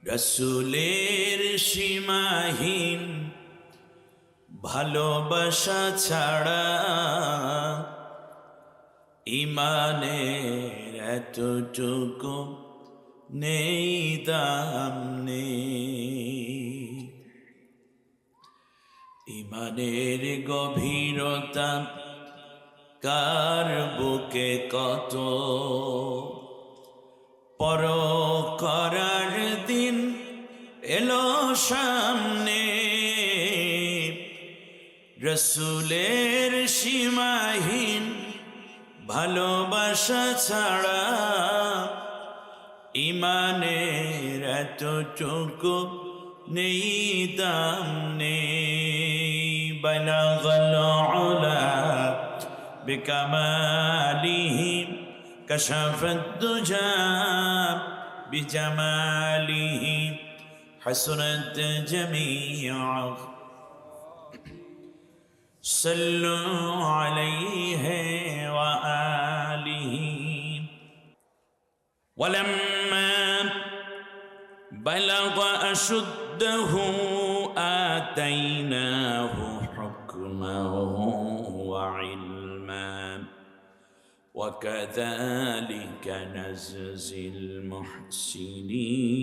রসুলের সীমাহীন ভালোবাসা ছাড়া ইমানের এতটুকু নেই দাম নেই। ইমানের গভীরতা কার বুকে কত, পর করার দিন এলো সামনে। রসুলের সীমাহীন ভালোবাসা ছাড়া ইমানের এতটুকু নেই দাম নেই। বালাগাল উলা বিকামালিহি কাশাফাদ দুজা বিজামালিহি হাসনাত জামিআ। সল্লু আলাইহি ওয়া আলিহি। ওয়ালাম্মা বালাগা আশুদ্দাহু আতাইনাহু হুকমান ওয়া ইলমা ওয়া কাযালিকা নাজজিল মুহসিনিন।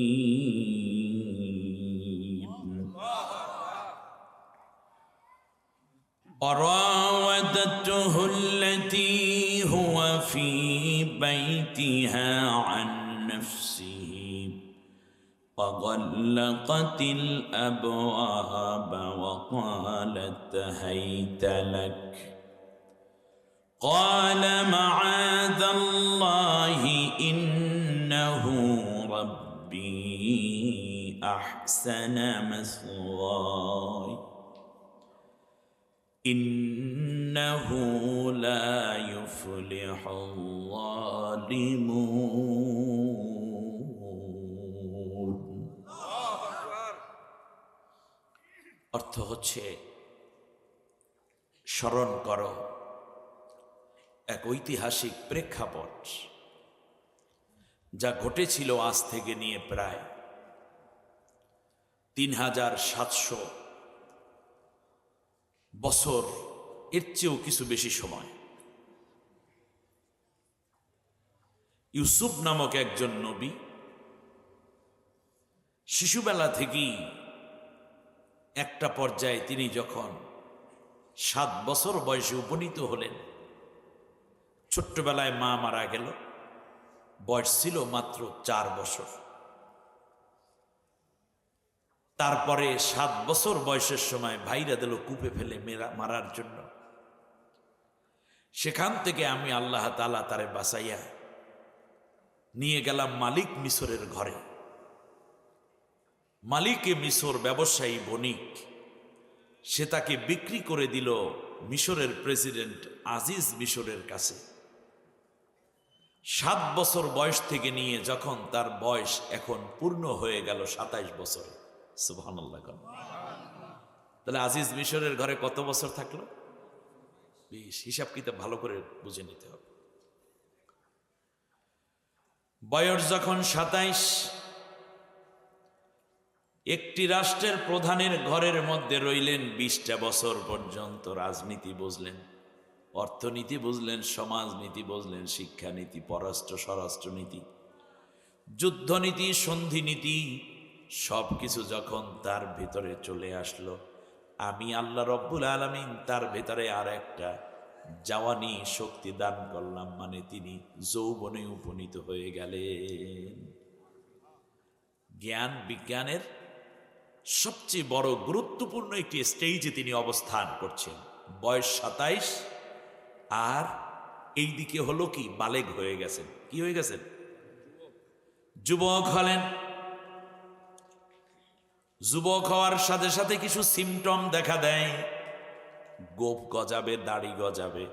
وراودته التي هو في بيتها عن نفسه وغلقت الأبواب وقالت هيت لك قال معاذ الله إنه ربي أحسن مثواي إنه لا يفلح الظالمون। অর্থ হচ্ছে, স্মরণ করো এক ঐতিহাসিক প্রেক্ষাপট যা ঘটেছিল আজ থেকে নিয়ে প্রায় 3700 বছর, এর চেয়েও কিছু বেশি সময়। ইউসুফ নামক একজন নবী শিশুবেলা থেকেই একটা পর্যায়ে তিনি যখন 7 বছর বয়সে উপনীত হলেন, ছোট্টবেলায় মা মারা গেল, বয়স ছিল মাত্র 4 বছর। তারপরে 7 বছর বয়সের সময় ভাইরা দিল কূপে ফেলে মারার জন্য। সেখান থেকে আমি আল্লাহ তাআলা তারে বাঁচাইয়া নিয়ে গেলাম মালিক মিশরের ঘরে। মালিকে মিশর ব্যবসায়ী বণিক, সে তাকে বিক্রি করে দিল মিশরের প্রেসিডেন্ট আজিজ মিশরের কাছে। 7 বছর বয়স থেকে নিয়ে যখন তার বয়স এখন পূর্ণ হয়ে গেল 27 বছরে, সুবহানাল্লাহ। তাহলে আজিজ মিশরের ঘরে কত বছর থাকলো? 20। হিসাব কিতাব ভালো করে বুঝে নিতে হবে। বয়স যখন 27, একটি রাষ্ট্রের প্রধানের ঘরের মধ্যে রইলেন 20টা বছর পর্যন্ত। রাজনীতি বুঝলেন, অর্থনীতি বুঝলেন, সমাজনীতি বুঝলেন, শিক্ষানীতি, পররাষ্ট্র স্বরাষ্ট্রনীতি, যুদ্ধনীতি, সন্ধিনীতি, সব কিছু যখন তার ভিতরে চলে আসলো, আমি আল্লাহ রব্বুল আলামিন তার ভিতরে আর একটা জওয়ানি শক্তি দান করলাম, মানে তিনি যৌবনে উপনীত হয়ে গেলেন। জ্ঞান বিজ্ঞানের সবচেয়ে বড় গুরুত্বপূর্ণ একটি স্টেজে তিনি অবস্থান করছেন। বয়স 27, আর এইদিকে হলো কি, বালেগ হয়ে গেছেন। কি হয়ে গেছেন? যুবক হলেন। যুবক হওয়ার সাথে সাথে কিছু সিমটম দেখা দেয়। গোপ গজাবে, দাড়ি গজাবে,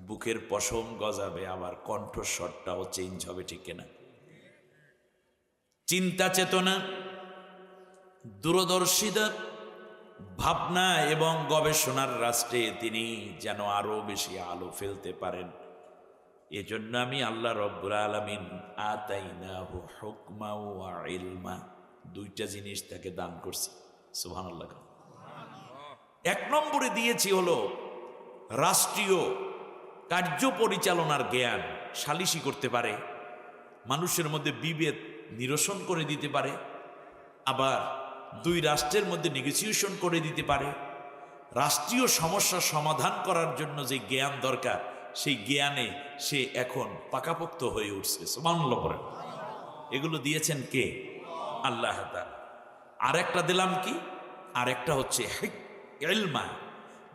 বুকের পশম গজাবে, আবার কণ্ঠস্বরটাও চেঞ্জ হবে, ঠিক কিনা? চিন্তা চেতনা, দূরদর্শিতা, ভাবনা এবং গবেষণার রাষ্ট্রে তিনি যেন আরো বেশি আলো ফেলতে পারেন। এজন্য আমি আল্লাহ রব্বুল আলামিন আতাইনাহু হুকমা ওয়া ইলমা, দুইটা জিনিস তাকে দান করছি। সুবহানাল্লাহ। এক নম্বরে দিয়েছি হলো রাষ্ট্রীয় কার্য পরিচালনার জ্ঞান, সালিশি করতে পারে, মানুষের মধ্যে বিভেদ নিরসন করে দিতে পারে, আবার দুই রাষ্ট্রের মধ্যে নেগোসিয়েশন করে দিতে পারে, রাষ্ট্রীয় সমস্যা সমাধান করার জন্য যে জ্ঞান দরকার সেই জ্ঞানে সে এখন পাকাপোক্ত হয়ে উঠছে। সুবহানাল্লাহ বলেন। এগুলো দিয়েছেন কে? আল্লাহ তাআলা। আর একটা দিলাম কি? আর একটা হচ্ছে ইলমা,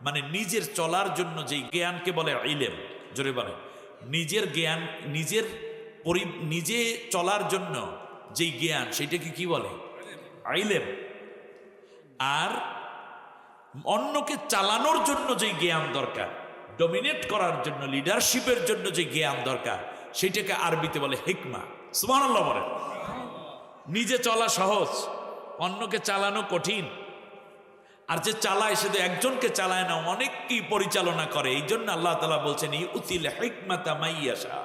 মানে নিজের চলার জন্য যেই জ্ঞানকে বলে ইলম। জোরে বলেন। নিজের জ্ঞান, নিজে চলার জন্য যেই জ্ঞান সেটাকে কি বলে? ইলম। আর অন্যকে চালানোর জন্য যে জ্ঞান দরকার, ডমিনেট করার জন্য, লিডারশিপের জন্য যে জ্ঞান দরকার সেটাকে আরবিতে বলে হিকমা। সুবহানাল্লাহ বলেন। নিজে চলা সহজ, অন্যকে চালানো কঠিন। আর যে চালায় সে তো একজনকে চালায় না, অনেককেই পরিচালনা করে। এই জন্য আল্লাহ তাআলা বলছেন ইউতিল হিকমাতা মাইয়াশা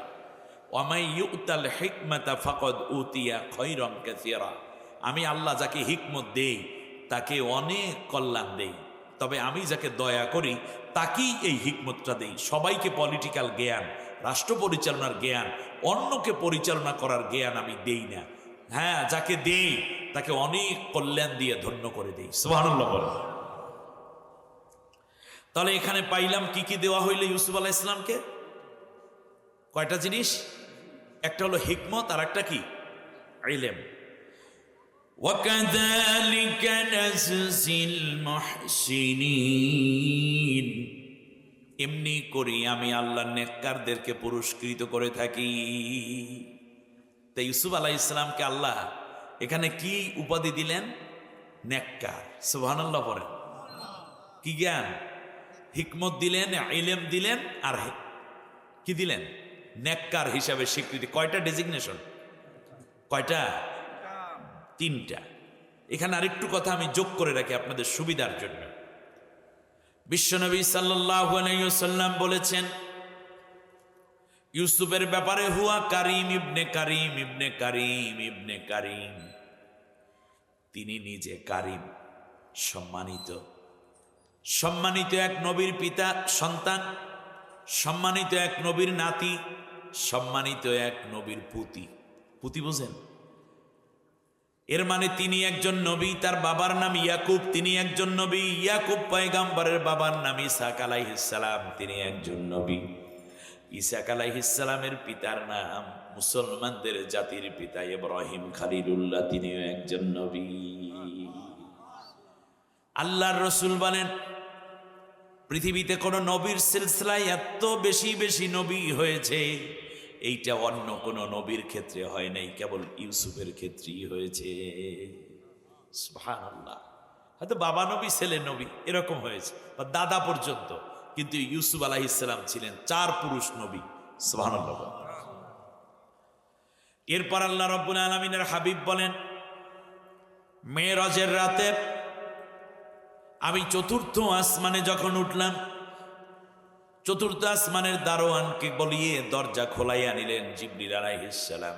ওয়া মাই ইউতাল হিকমাতা ফাকাদ উতিয়া খায়রান কাসীরা। আমি আল্লাহ যাকে হিকমত দেই তাকে অনেক কল্যাণ দেই, তবে আমি যাকে দয়া করি তাকেই এই হিকমতটা দেই। সবাইকে পলিটিক্যাল জ্ঞান, রাষ্ট্র পরিচালনার জ্ঞান, অন্যকে পরিচালনা করার জ্ঞান আমি দেই না। হ্যাঁ, যাকে দেই তাকে অনেক কল্যাণ দিয়ে ধন্য করে দেই। সুবহানাল্লাহ বলেন। তাহলে এখানে পাইলাম কি কি দেওয়া হইল ইউসুফ আলাইহিস সালামকে? কয়টা জিনিস? একটা হলো হিকমত, আর একটা কি? ইলম। وَكَذَلِكَ نَجْزِي الْمُحْسِنِينَ। এমনি করি আমি আল্লাহ নেককারদেরকে পুরস্কৃত করে থাকি। তাই ইউসুফ আলাইহিস সালামকে আল্লাহ এখানে কি উপাধি দিলেন? নেককার। সুবহানাল্লাহ বলেন। কি জ্ঞান? হিকমত দিলেন, ইলম দিলেন, আর কি দিলেন? নেককার হিসাবে স্বীকৃতি। কয়টা ডেজিগনেশন? কয়টা? তিনটা। এখানে আরেকটু কথা আমি যোগ করে রাখি আপনাদের সুবিধার জন্য। বিশ্বনবী সাল্লাল্লাহু আলাইহি ওয়াসাল্লাম বলেছেন ইউসুফের ব্যাপারে, হুয়া কারিম ইবনে কারিম ইবনে কারিম ইবনে কারিম। তিনি নিজে কারিম, সম্মানিত। সম্মানিত এক নবীর পিতা সন্তান, সম্মানিত এক নবীর নাতি, সম্মানিত এক নবীর পুতি। পুতি বুঝেন? এর মানে তিনি একজন নবী, তার বাবার নাম ইয়াকুব, তিনি একজন নবী। ইয়াকুব পয়গম্বরের বাবার নাম ইসহাক আলাইহিস সালাম, তিনি একজন নবী। ইসহাক আলাইহিস সালামের পিতার নাম মুসলমানদের জাতির পিতা ইব্রাহিম খলিলুল্লাহ, তিনিও একজন নবী। আল্লাহর রাসূল বলেন পৃথিবীতে কোন নবীর সিলসিলায় এত বেশি বেশি নবী হয়েছে এইটা অন্য কোন নবীর ক্ষেত্রে হয় নাই, কেবল ইউসুফের ক্ষেত্রেই হয়েছে। সুবহানাল্লাহ। হয়তো বাবা নবী, ছেলে নবী, এরকম হয়েছে, বা দাদা পর্যন্ত, কিন্তু ইউসুফ আলাইহিস সালাম ছিলেন 4 পুরুষ নবী। সুবহানাল্লাহ। এরপর আল্লাহ রাব্বুল আলামিনের হাবিব বলেন মেরাজের রাতে আমি 4র্থ আসমানে যখন উঠলাম, 4র্থ আসমানের দারোয়ানকে বলিয়ে দরজা খোলাইয়া নিলেন জিবরিল আলাইহিস সালাম।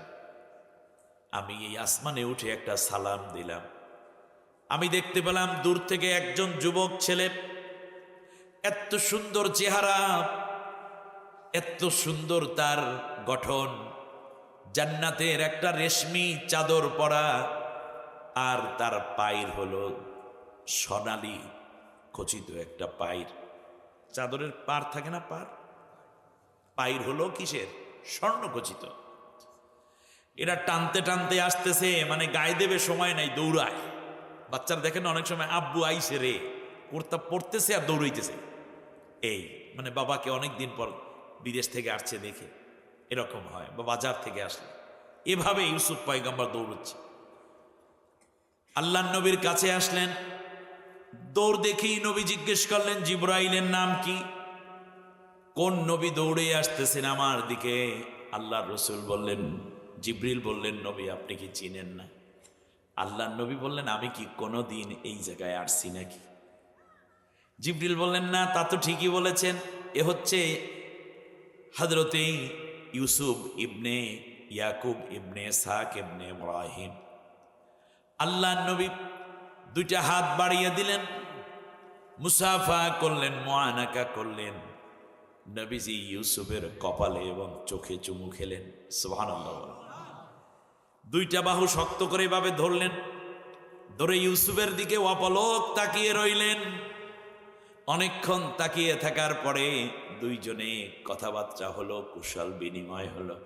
আমি এই আসমানে উঠে একটা সালাম দিলাম। আমি দেখতে পেলাম দূর থেকে একজন যুবক ছেলে, এত সুন্দর চেহারা, এত সুন্দর তার গঠন, জান্নাতের একটা রেশমি চাদর পরা, আর তার পায়ের হলো সোনালি খচিত একটা পায়ের। চাদরের পার থাকে না, পায়ের হলো কিসের? স্বর্ণ খচিত। এরা টানতে টানতে আসতেছে, মানে গায়ে দেবে সময় নাই, দৌড়ায়। বাচ্চারা দেখেন অনেক সময় আব্বু আইসে রে কুর্তা পড়তেছে আর দৌড়াইতেছে, এই মানে বাবাকে অনেক দিন পর বিদেশ থেকে আসছে দেখে এরকম হয়, বা বাজার থেকে আসলে এভাবে ইউসুফ পয়গম্বর দৌড়চ্ছে। আল্লাহর নবীর কাছে আসলেন, দৌড় দেখেই নবী জিজ্ঞেস করলেন জিবরাইলের নাম কি? কোন নবী দৌড়ে আসতেছেন আমার দিকে? আল্লাহর রাসূল বললেন, জিবরিল বললেন, নবী আপনি কি চিনেন না? আল্লাহর নবী বললেন, আমি কি কোনোদিন এই জায়গায় আসছি নাকি? জিবরিল বললেন, না তা তো ঠিকই বলেছেন, এ হচ্ছে হযরতে ইউসুফ ইবনে ইয়াকুব ইবনে ইসহাক ইবনে ইব্রাহিম। আল্লাহ নবী দুইটা হাত বাড়িয়ে দিলেন, মুসাফা করলেন, মুআনাকা করলেন। নবীজি ইউসুফের কপালে এবং চোখে চুমু খেলেন। সুবহানাল্লাহ। দুইটা বাহু শক্ত করে এভাবে ধরলেন, ধরে ইউসুফের দিকে অপলক তাকিয়ে রইলেন। অনেকক্ষণ তাকিয়ে থাকার পরে দুইজনে কথাবার্তা হলো, কুশল বিনিময় হলো।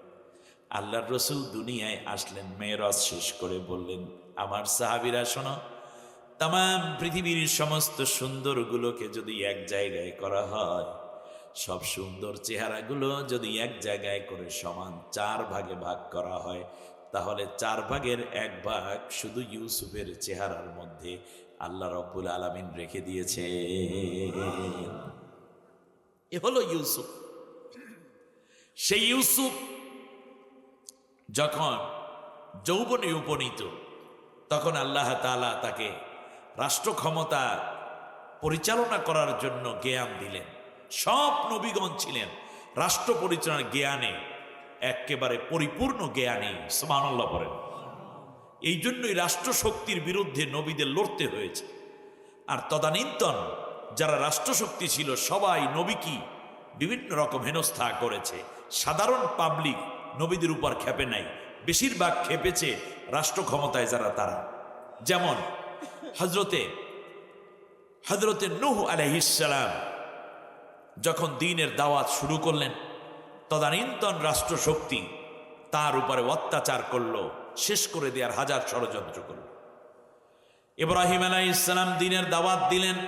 আল্লাহর রসুল দুনিয়ায় আসলেন, মেরাজ শেষ করে বললেন, আমার সাহাবীরা শোনো, তাম পৃথিবীর সমস্ত সুন্দরগুলোকে যদি এক জায়গায় করা হয়, সব সুন্দর চেহারাগুলো যদি এক জায়গায় করে সমান 4 ভাগে ভাগ করা হয়, তাহলে 4 ভাগের 1 ভাগ শুধু ইউসুফের চেহারার মধ্যে আল্লাহ রব্বুল আলামিন রেখে দিয়েছে। এ হলো ইউসুফ। সেই ইউসুফ যখন যৌবনে উপনীত, তখন আল্লাহ তাআলা তাকে রাষ্ট্র ক্ষমতা পরিচালনা করার জন্য জ্ঞান দিলেন। সব নবীগণ ছিলেন রাষ্ট্র পরিচালনার জ্ঞানে একেবারে পরিপূর্ণ জ্ঞানী। সুবহানাল্লাহ বলেন। এই জন্যই রাষ্ট্র শক্তির বিরুদ্ধে নবীদের লড়তে হয়েছে। আর তদানীন্তন যারা রাষ্ট্রশক্তি ছিল সবাই নবীকে বিভিন্ন রকম হেনস্থা করেছে। সাধারণ পাবলিক নবীদের উপর খেপে নাই, বেশিরভাগ খেপেছে রাষ্ট্র ক্ষমতায় যারা, তারা। যেমন হযরতে নূহ আলাইহিস সালাম যখন দ্বীনের দাওয়াত শুরু করলেন, তদানীন্তন রাষ্ট্রশক্তি তার উপরে অত্যাচার করলো, শেষ করে দেওয়ার হাজার ষড়যন্ত্র করল। ইব্রাহিম আলাইহিস সালাম দ্বীনের দাওয়াত দিলেন।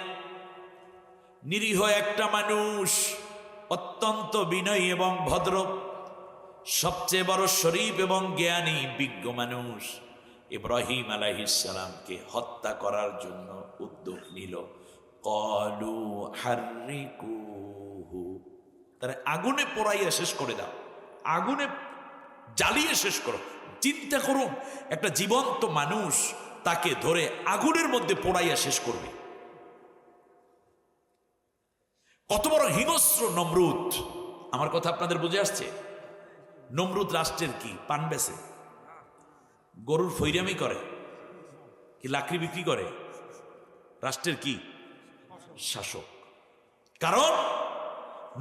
নিরীহ একটা মানুষ, অত্যন্ত বিনয়ী এবং ভদ্র, সবচেয়ে বড় শরীফ এবং জ্ঞানী বিজ্ঞ মানুষ, ইব্রাহিম আলাইহিস সালামকে হত্যা করার জন্য উদ্যোগ নিল। ক্বালু হাররিকুহু, তারা আগুনে পোড়াইয়া শেষ করে দাও, আগুনে জ্বালিয়ে শেষ করো। চিন্তা করুন, একটা জীবন্ত মানুষ তাকে ধরে আগুনের মধ্যে পোড়াইয়া শেষ করবে। কত বড় হিংস্র নমরুদ! আমার কথা আপনাদের বুঝে আসছে? নমরুদ রাষ্ট্রের কি? পান বেচে, গরুর ফৈরামি করে, কি লাকড়ি বিক্রি করে? রাষ্ট্রের কি? শাসক। কারণ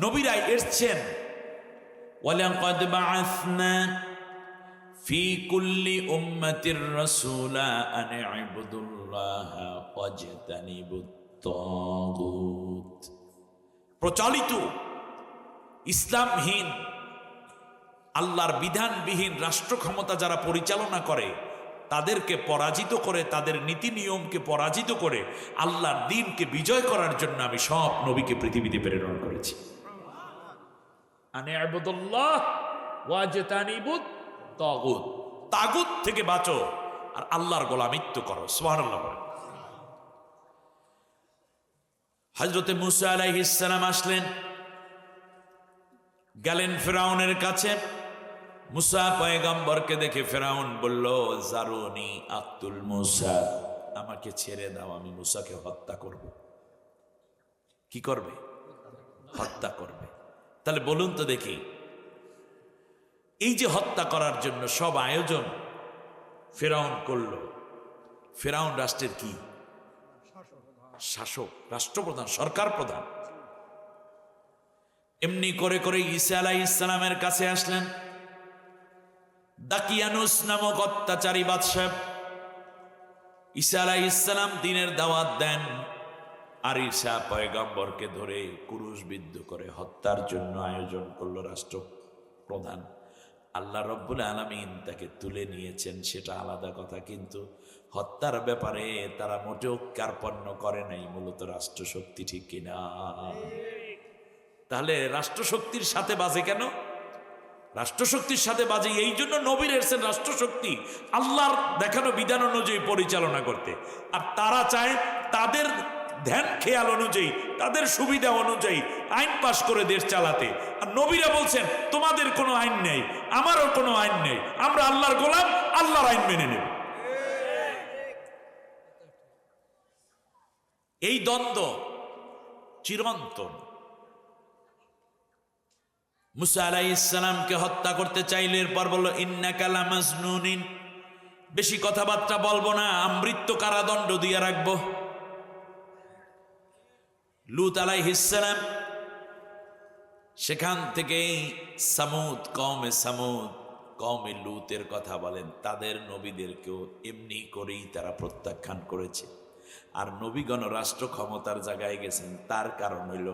নবীরা এসছেন, ওয়ালাকাদ বাআসনা ফি কুল্লি উম্মাতির রাসূলা আন ইবুদুল্লাহা ওয়াজতানিবুত তাগুত। প্রচলিত ইসলামহীন, আল্লাহর বিধানবিহীন রাষ্ট্র ক্ষমতা যারা পরিচালনা করে, তাদেরকে পরাজিত করে, তাদের নীতি নিয়মকে পরাজিত করে আল্লাহর দ্বীনকে বিজয় করার জন্য আমি সব নবীকে পৃথিবীতে প্রেরণ করেছি। আনে ইবুদুল্লাহ ওয়াজতানিবুত তাগুত, তাগুত থেকে বাঁচো আর আল্লাহর গোলামিত্ব করো। সুবহানাল্লাহ। হযরতে মূসা আলাইহিস সালাম আসলেন, গেলেন ফিরাউনের কাছে। মূসা পয়গম্বরকে দেখে ফিরাউন বলল, জারুনি আক্তুল মূসা, আমাকে ছেড়ে দাও, আমি মূসাকে হত্যা করব। কি করবে? হত্যা করবে। তাহলে বলুন তো দেখি, এই যে হত্যা করার জন্য সব আয়োজন ফিরাউন করল, ফিরাউন রাষ্ট্রের কি? শাসক, রাষ্ট্রপ্রধান, সরকার প্রধান। এমনি করে করে ঈসা আলাইহিস সালামের কাছে আসলেন। দাকিয়ানুস নামক অত্যাচারী বাদশা ঈসা আলাইহিস সালাম দ্বীনের দাওয়াত দেন, আর ঈসা পয়গম্বরকে ধরে ক্রুশবিদ্ধ করে হত্যার জন্য আয়োজন করলো রাষ্ট্রপ্রধান। আল্লাহ রব্বুল আলামিন তাকে তুলে নিয়েছেন, সেটা আলাদা কথা, কিন্তু হত্যার ব্যাপারে তারা মোটেও কার্পণ্য করে নাই। মূলত রাষ্ট্রশক্তি, ঠিক কিনা? তাহলে রাষ্ট্রশক্তির সাথে বাজে কেন? রাষ্ট্রশক্তির সাথে বাজে এই জন্য নবীর এসেছেন রাষ্ট্রশক্তি আল্লাহর দেখানো বিধান অনুযায়ী পরিচালনা করতে। আর তারা চায় তাদের ধ্যান খেয়াল অনুযায়ী, তাদের সুবিধা অনুযায়ী আইন পাশ করে দেশ চালাতে। আর নবীরা বলছেন তোমাদের কোনো আইন নেই, আমারও কোনো আইন নেই, আমরা আল্লাহর গোলাম, আল্লাহর আইন মেনে নেব। এই দ্বন্দ্ব চিরন্তন। মুসা আলাইহিস সালামকে হত্যা করতে চাইলে এরপর বলল, ইন্নাকা লামাজনুনিন, বেশি কথাবার্তা বলবো না, আমৃত্যু কারাদণ্ড দিয়ে রাখবো। লূত আলাইহিস সালাম সেখান থেকে সামুদ কওমে লূতের কথা বলেন, তাদের নবীদেরকেও এমনি করেই তারা প্রত্যাখ্যান করেছে। আর নবীগণ রাষ্ট্র ক্ষমতার জায়গায় গেছেন, তার কারণ হইল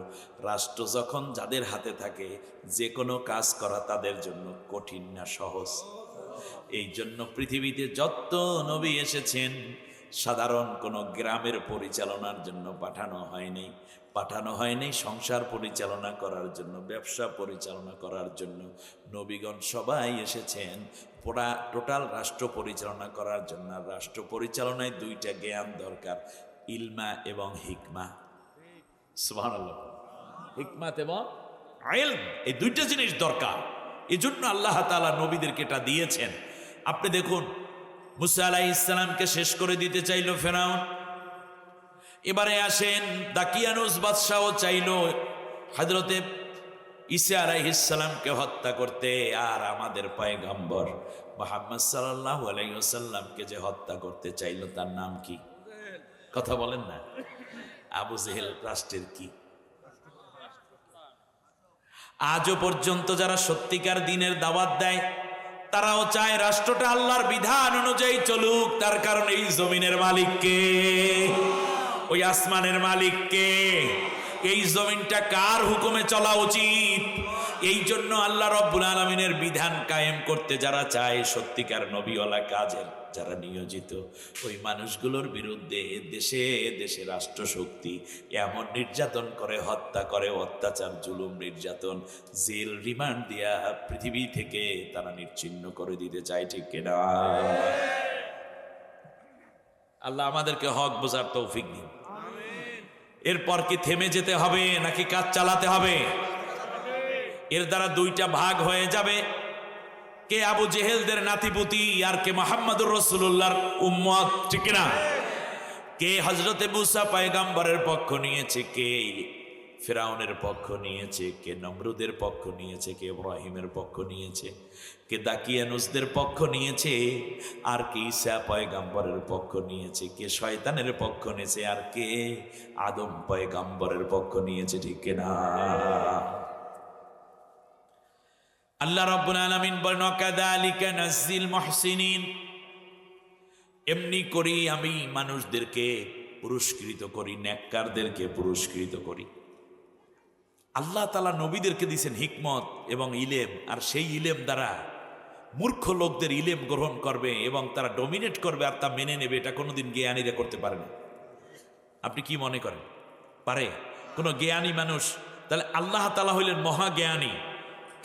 রাষ্ট্র যখন যাদের হাতে থাকে যে কোনো কাজ করা তাদের জন্য কঠিন না সহজ। এই জন্য পৃথিবীতে যত নবী এসেছেন সাধারণ কোনো গ্রামের পরিচালনার জন্য পাঠানো হয়নি সংসার পরিচালনা করার জন্য, ব্যবসা পরিচালনা করার জন্য। নবীগণ সবাই এসেছেন টোটাল রাষ্ট্র পরিচালনা করার জন্য। রাষ্ট্র পরিচালনায় দুইটা জ্ঞান দরকার, ইলমা এবং হিকমা। সুবহানাল্লাহ, হিকমাত এবং ইলম, এই দুইটা জিনিস দরকার। এই জন্য আল্লাহ তাআলা নবীদেরকে এটা দিয়েছেন। আপনি দেখুন, মুসা আলাইহিস সালামকে শেষ করে দিতে চাইল ফেরাউন। এবারে আসেন দাকিয়ানুস বাদশাহ চাইল হযরতে ঈসা আলাইহিস সালামকে হত্যা করতে, আর আমাদের পয়গম্বর মুহাম্মদ সাল্লাল্লাহু আলাইহি ওয়াসাল্লামকে যে হত্যা করতে চাইল তার নাম কি? কথা বলেন না। আবু জেহেল রাষ্ট্রের কি? আজও পর্যন্ত যারা সত্যিকার দ্বীনের দাওয়াত দেয় তারাও চায় রাষ্ট্রটা আল্লাহর বিধান অনুযায়ী চলুক। তার কারণ এই জমিনের মালিক কে? ওই আসমানের মালিক কে? এই জমিনটা কার হুকুমে চলা উচিত? এই জন্য আল্লাহ রব্বুল আলামিনের বিধান কায়েম করতে যারা চায়, সত্যিকার নবীওয়ালা কাজের যারা নিয়োজিত, ওই মানুষগুলোর বিরুদ্ধে দেশে দেশে রাষ্ট্রশক্তি এমন নির্যাতন করে, হত্যা করে, অত্যাচার, জুলুম, নির্যাতন, জেল, রিমান্ড দিয়া পৃথিবী থেকে তারা নিশ্চিহ্ন করে দিতে চায়। ঠিক কিনা? আল্লাহ আমাদেরকে হক বোঝার তৌফিক দিন। এরপর কি থেমে যেতে হবে নাকি কাজ চালাতে হবে? এর দ্বারা দুইটা ভাগ হয়ে যাবে, কে আবু জেহেলদের নাতিপুতি আর কে মুহাম্মদুর রাসূলুল্লাহর উম্মত। ঠিক না? কে হযরতে মুসা পয়গম্বরের পক্ষ নিয়েছে, কে ফিরাউনের পক্ষ নিয়েছে, কে নমরুদের পক্ষ নিয়েছে, কে ইব্রাহিমের পক্ষ নিয়েছে, কে দাকিয়ানুসদের পক্ষ নিয়েছে, আর কে ঈসা পয়গম্বরের পক্ষ নিয়েছে, কে শয়তানের পক্ষ নিয়েছে, আর কে আদম পয়গম্বরের পক্ষ নিয়েছে। ঠিক না? আল্লাহ রাব্বুল আলামিন বলেন, কাযালিকা নাযিল মুহসিনিন, এমনি করি আমি মানুষদেরকে পুরস্কৃত করি, নেককারদেরকে পুরস্কৃত করি। আল্লাহ তাআলা নবীদেরকে দিয়েছেন হিকমত এবং ইলেম, আর সেই ইলেম দ্বারা মূর্খ লোকদের ইলেম গ্রহণ করবে এবং তারা ডমিনেট করবে আর তা মেনে নেবে। এটা কোনোদিন জ্ঞানীরা করতে পারে না। আপনি কি মনে করেন পারে কোনো জ্ঞানী মানুষ? তাহলে আল্লাহ তাআলা হইলেন মহাজ্ঞানী,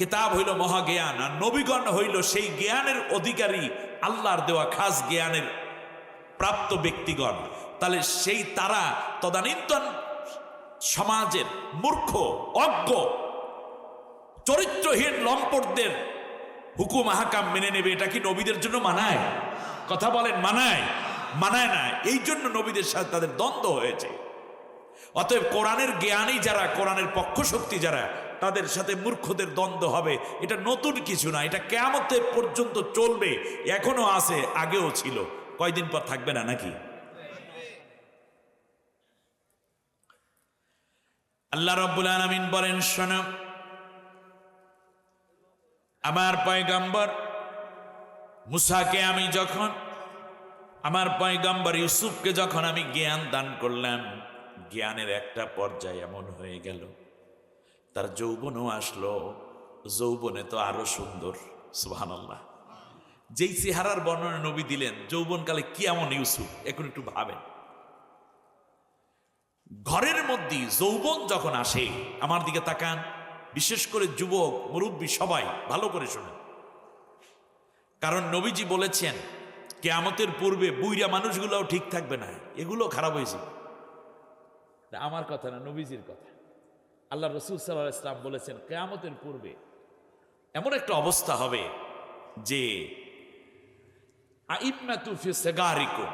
কিতাব হইল মহাজ্ঞান, আর নবীগণ হইল সেই জ্ঞানের অধিকারী, আল্লাহর দেওয়া খাস জ্ঞানের প্রাপ্ত ব্যক্তিগণ। তাহলে সেই তারা তদানীন্তন সমাজের মূর্খ, অজ্ঞ, চরিত্রহীন লম্পটদের হুকুম আহকাম মেনে নেবে। এটা কি নবীদের জন্য মানায়? কথা বলেন, মানায়? মানায় না। এই জন্য নবীদের সাথে তাদের দ্বন্দ্ব হয়েছে। অতএব কোরআনের জ্ঞানী যারা, কোরআনের পক্ষ শক্তি যারা, তাদের সাথে মূর্খদের দ্বন্দ্ব হবে। এটা নতুন কিছু না, এটা কিয়ামত পর্যন্ত চলবে। এখনো আছে, আগেও ছিল, কয়দিন পর থাকবে না নাকি? আল্লাহ রাব্বুল আলামিন বলেন, শোনো, আমার পয়গম্বর মুসাকে আমি যখন, আমার পয়গম্বর ইউসুফকে যখন আমি জ্ঞান দান করলাম, জ্ঞানের একটা পর্যায়ে এমন হয়ে গেল তার যৌবনও আসলো। যৌবনে তো আরো সুন্দর। সুবহানাল্লাহ। যেই চেহারার বর্ণনা নবী দিলেন, যৌবনকালে কি এমন ইউসুফ, এখন একটু ভাবেন। ঘরের মধ্যে যৌবন যখন আসে, আমার দিকে তাকান, বিশেষ করে যুবক, মুরব্বী, সবাই ভালো করে শোনেন। কারণ নবীজি বলেছেন কিয়ামতের পূর্বে বুইরা মানুষগুলোও ঠিক থাকবে না, এগুলো খারাপ হয়েছে। আমার কথা না, নবীজির কথা। আল্লাহ রাসূল সাল্লাল্লাহু আলাইহি ওয়াসাল্লাম বলেছেন কিয়ামতের পূর্বে এমন একটা অবস্থা হবে যে আইম্মাতু ফি সিগারিকুম,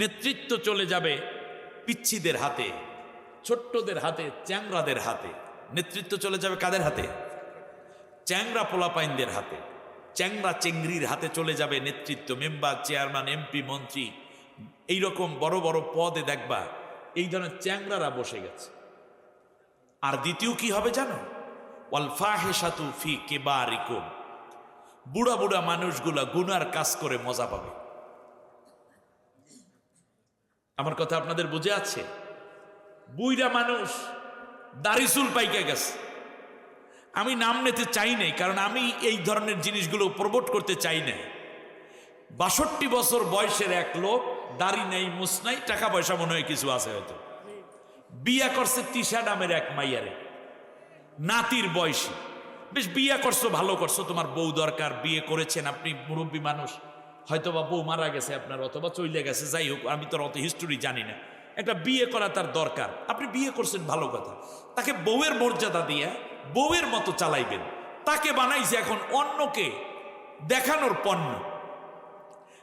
নেতৃত্ব চলে যাবে পিচ্ছিদের হাতে, ছোট্টদের হাতে, চ্যাংরাদের হাতে। নেতৃত্ব চলে যাবে কাদের হাতে? চ্যাংরা পোলাপাইনদের হাতে। চ্যাংরা চেংড়ির হাতে চলে যাবে নেতৃত্ব, মেম্বার, চেয়ারম্যান, এমপি, মন্ত্রী, এইরকম বড় বড় পদে দেখবা এই ধরনের চ্যাংরারা বসে গেছে। আর দ্বিতীয় কি হবে জানো? ওয়াল ফাহিশাতু ফি কিবারিকুম, বুড়া বুড়া মানুষগুলা গুনার কাজ করে মজা পাবে। আমার কথা আপনাদের বুঝে আছে? বুইরা মানুষ দাড়ি চুল পাইকে গেছে। আমি নাম নিতে চাই নাই, কারণ আমি এই ধরনের জিনিসগুলো প্রমোট করতে চাই না। ৬২ বছর বয়সের এক লোক, দাড়ি নেই, মুছ নাই, টাকা পয়সা মনে হয় কিছু আছে হয়তো, বিয়া করছে তিশা নামের এক মাইয়ারে, নাতির বয়সী। বেশ, বিয়া করছো, ভালো করছো, তোমার বউ দরকার, বিয়ে করেছেন, আপনি মুরব্বী মানুষ, হয়তো বা বউ মারা গেছে আপনার, অথবা চলে গেছে, যাই হোক, আমি তো অত হিস্টোরি জানি না। একটা বিয়ে করা তার দরকার, আপনি বিয়ে করছেন, ভালো কথা। তাকে বউয়ের মর্যাদা দিয়ে বউয়ের মতো চালাইবেন। তাকে বানাইছে এখন অন্যকে দেখানোর পণ্য।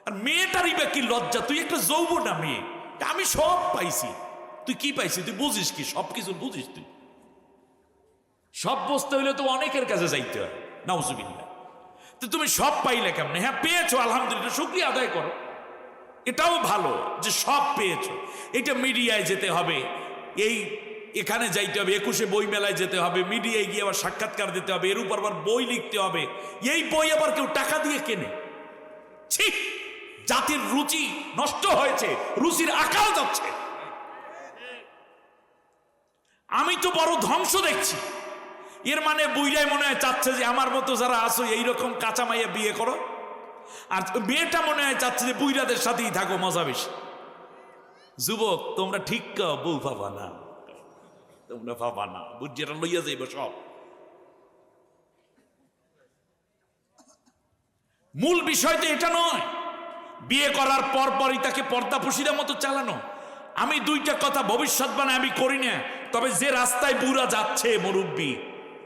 আর মেয়েটারই বা কি লজ্জা, তুই একটা যৌবনা মেয়ে, আমি সব পাইছি, তুই কি পাইছি? তুই বুঝিস কি? সব কিছু বুঝিস তুই? সব বুঝতে হইলে তো অনেকের কাছে যাইতে হয়, নাউজুবিল্লাহ। তো তুমি সব পাইলে কেমনে? হ্যাঁ পেয়েছো, আলহামদুলিল্লাহ, শুকরিয়া আদায় করো, এটাও ভালো যে সব পেয়েছো। এটা মিডিয়ায় যেতে হবে, এখানে যাইতে হবে, ২১শে বই মেলায় যেতে হবে, মিডিয়ায় গিয়ে আবার সাক্ষাৎকার দিতে হবে, এর উপর আবার বই লিখতে হবে। এই বই আবার কেউ টাকা দিয়ে কেনে? ঠিক, জাতির রুচি নষ্ট হয়েছে, রুচির আকাল যাচ্ছে। আমি তো বড় ধ্বংস দেখছি। এর মানে বুইরাই মনে হয় চাচ্ছে যে আমার মতো যারা আসো এইরকম কাঁচা মাইয়া বিয়ে করো, আর মেয়েটা মনে হয় চাচ্ছে যে বুইরাদের সাথেই থাকো, মজা বেশি। যুবক, তোমরা ঠিক কাও, বউ পাবা না, তোমরা পাবা না, বুঝিটা লইয়া যাইব সব। মূল বিষয় তো এটা নয়। বিয়ে করার পর পরই তাকে পর্দাপুশিদের মতো চালানো। আমি দুইটা কথা ভবিষ্যৎবাণী আমি করি না, তবে যে রাস্তায় বুড়া যাচ্ছে, মুরব্বী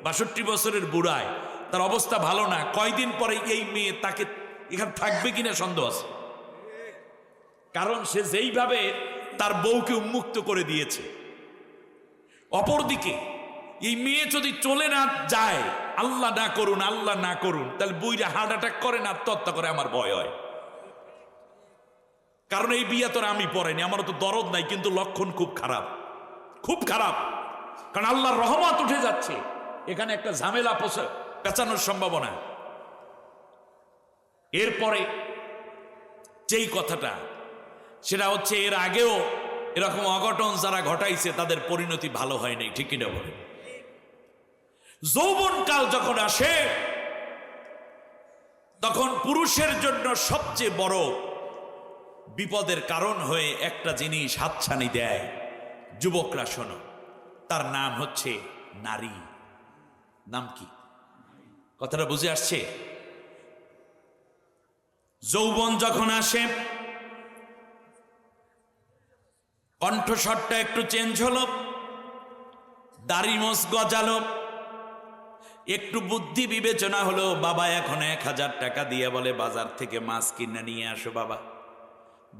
৬২ বছরের বুড়ায়, তার অবস্থা ভালো না। কয়দিন পরে এই মেয়ে তাকে এখানে থাকবে কিনা সন্দেহ আছে, কারণ সে যেইভাবে তার বউকে উন্মুক্ত করে দিয়েছে। অপরদিকে এই মেয়ে যদি চলে না যায়, আল্লাহ না করুন, আল্লাহ না করুন, তাহলে বুইরা হার্ট অ্যাটাক করে না আত্মহত্যা করে, আমার ভয় হয়। কারণ এই বিয়া তোর আমি পড়াইনি, আমারও তো দরদ নাই, কিন্তু লক্ষণ খুব খারাপ, খুব খারাপ। কারণ আল্লাহর রহমত উঠে যাচ্ছে, এখানে একটা ঝামেলা পেঁচানোর সম্ভাবনা। এরপরে যেই কথাটা, সেটা হচ্ছে এর আগেও এরকম অঘটন যারা ঘটাইছে তাদের পরিণতি ভালো হয় নাই, ঠিক কিনা বলে? যৌবনকাল যখন আসে, তখন পুরুষের জন্য সবচেয়ে বড় বিপদের কারণ হয়ে একটা জিনিস হাতছানি দেয়। যুবকরা শোনো, তার নাম হচ্ছে নারী। নাম কি? কথাটা বুঝে আসছে? যৌবন যখন আসে, কণ্ঠস্বরটা একটু চেঞ্জ হলো, দাড়ি মোছ গজালো, একটু বুদ্ধি বিবেচনা হলো। বাবা এখন ১,০০০ টাকা দিয়ে বলে, বাজার থেকে মাছ কিনে নিয়ে আসো, বাবা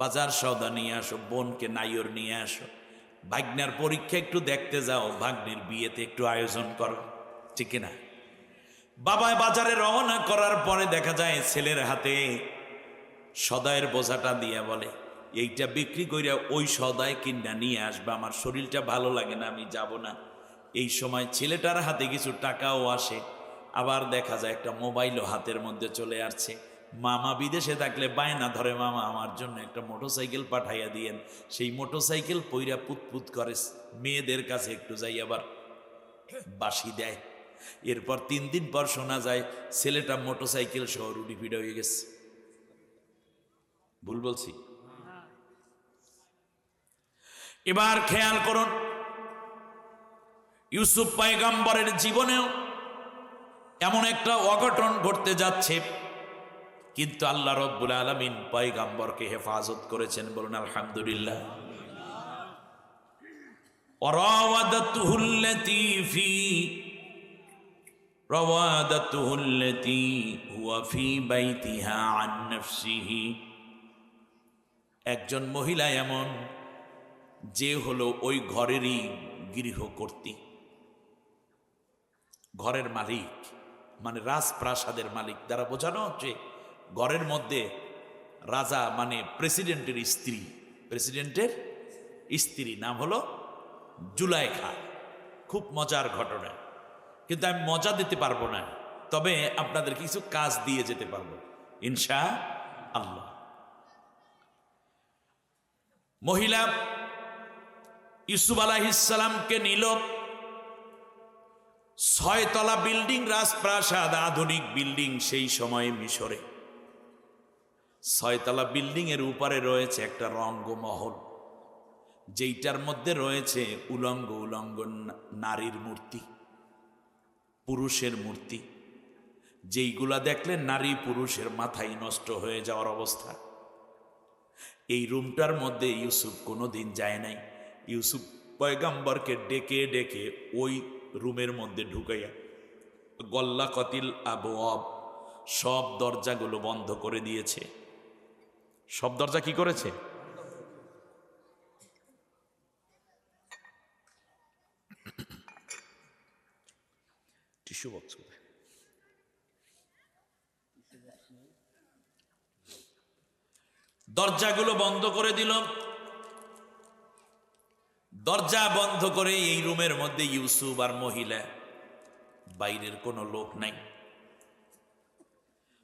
বাজার সওদা নিয়ে আসো, বোনকে নাইর নিয়ে আসো, ভাগ্নার পরীক্ষা একটু দেখতে যাও, ভাগ্নির বিয়েতে একটু আয়োজন করো, ঠিক না? বাবা বাজারে রওনা করার পরে দেখা যায় ছেলের হাতে সদাইয়ের বোঝাটা দিয়ে বলে, এইটা বিক্রি কইরা ওই সদাই কিনা নিয়ে আসবে, আমার শরীরটা ভালো লাগে না, আমি যাব না। এই সময় ছেলেটার হাতে কিছু টাকাও আসে, আবার দেখা যায় একটা মোবাইলও হাতের মধ্যে চলে আসছে। মামা বিদেশে থাকলে বায়না ধরে, মামা আমার জন্য একটা মোটরসাইকেল পাঠাইয়া দিয়েন। সেই মোটরসাইকেল পইরা পুতপুত করে, মেয়েদের কাছে একটু যাই আবার বাসি দেয়। এরপর ৩ দিন পর শোনা যায় ছেলেটা মোটরসাইকেল সহ রুডি ফিডা হয়ে গেছে। ভুল বলছি? এবার খেয়াল করুন, ইউসুফ পয়গম্বরের জীবনেও এমন একটা অঘটন ঘটতে যাচ্ছে, কিন্তু আল্লাহ রব্বুল আলামিন পয়গম্বরকে হেফাজত করেছেন। বলুন আলহামদুলিল্লাহ। রাওয়াদাতুহুল্লাতী হুয়া ফী বাইতিহা আন নাফসিহি, একজন মহিলা এমন যে হলো ওই ঘরেরই গৃহকর্ত্রী, ঘরের মালিক, মানে রাজপ্রাসাদের মালিক দ্বারা বোঝানো হচ্ছে ঘরের মধ্যে রাজা মানে প্রেসিডেন্টের স্ত্রী নাম হলো জুলাইখা। খুব মজার ঘটনা, কিন্তু আমি মজা দিতে পারবো না, তবে আপনাদের কিছু কাজ দিয়ে যেতে পারবো ইনশা আল্লাহ। মহিলা ইউসুফ আলাইহিসসালামকে নিল, 6 তলা বিল্ডিং, রাজপ্রাসাদ, আধুনিক বিল্ডিং সেই সময়ে মিশরে। 6 তলা বিল্ডিং এর উপরে রয়েছে একটা রঙ্গমহল, যেইটার মধ্যে রয়েছে উলঙ্গ নারীর মূর্তি, পুরুষের মূর্তি, যেইগুলা দেখলে নারী পুরুষের মাথায় নষ্ট হয়ে যাওয়ার অবস্থা। এই রুমটার মধ্যে ইউসুফ কোনোদিন যায় নাই। ইউসুফ পয়গম্বরকে ডেকে ডেকে ওই রুমের মধ্যে ঢুকাইয়া গল্লা কতিল আবওয়াব, সব দরজাগুলো বন্ধ করে দিয়েছে। সব দরজা কি করেছে? টিস্যু বক্স, দরজাগুলো বন্ধ করে দিল। দরজা বন্ধ করে এই রুমের মধ্যে ইউসুফ আর মহিলা, বাইরের কোনো লোক নাই।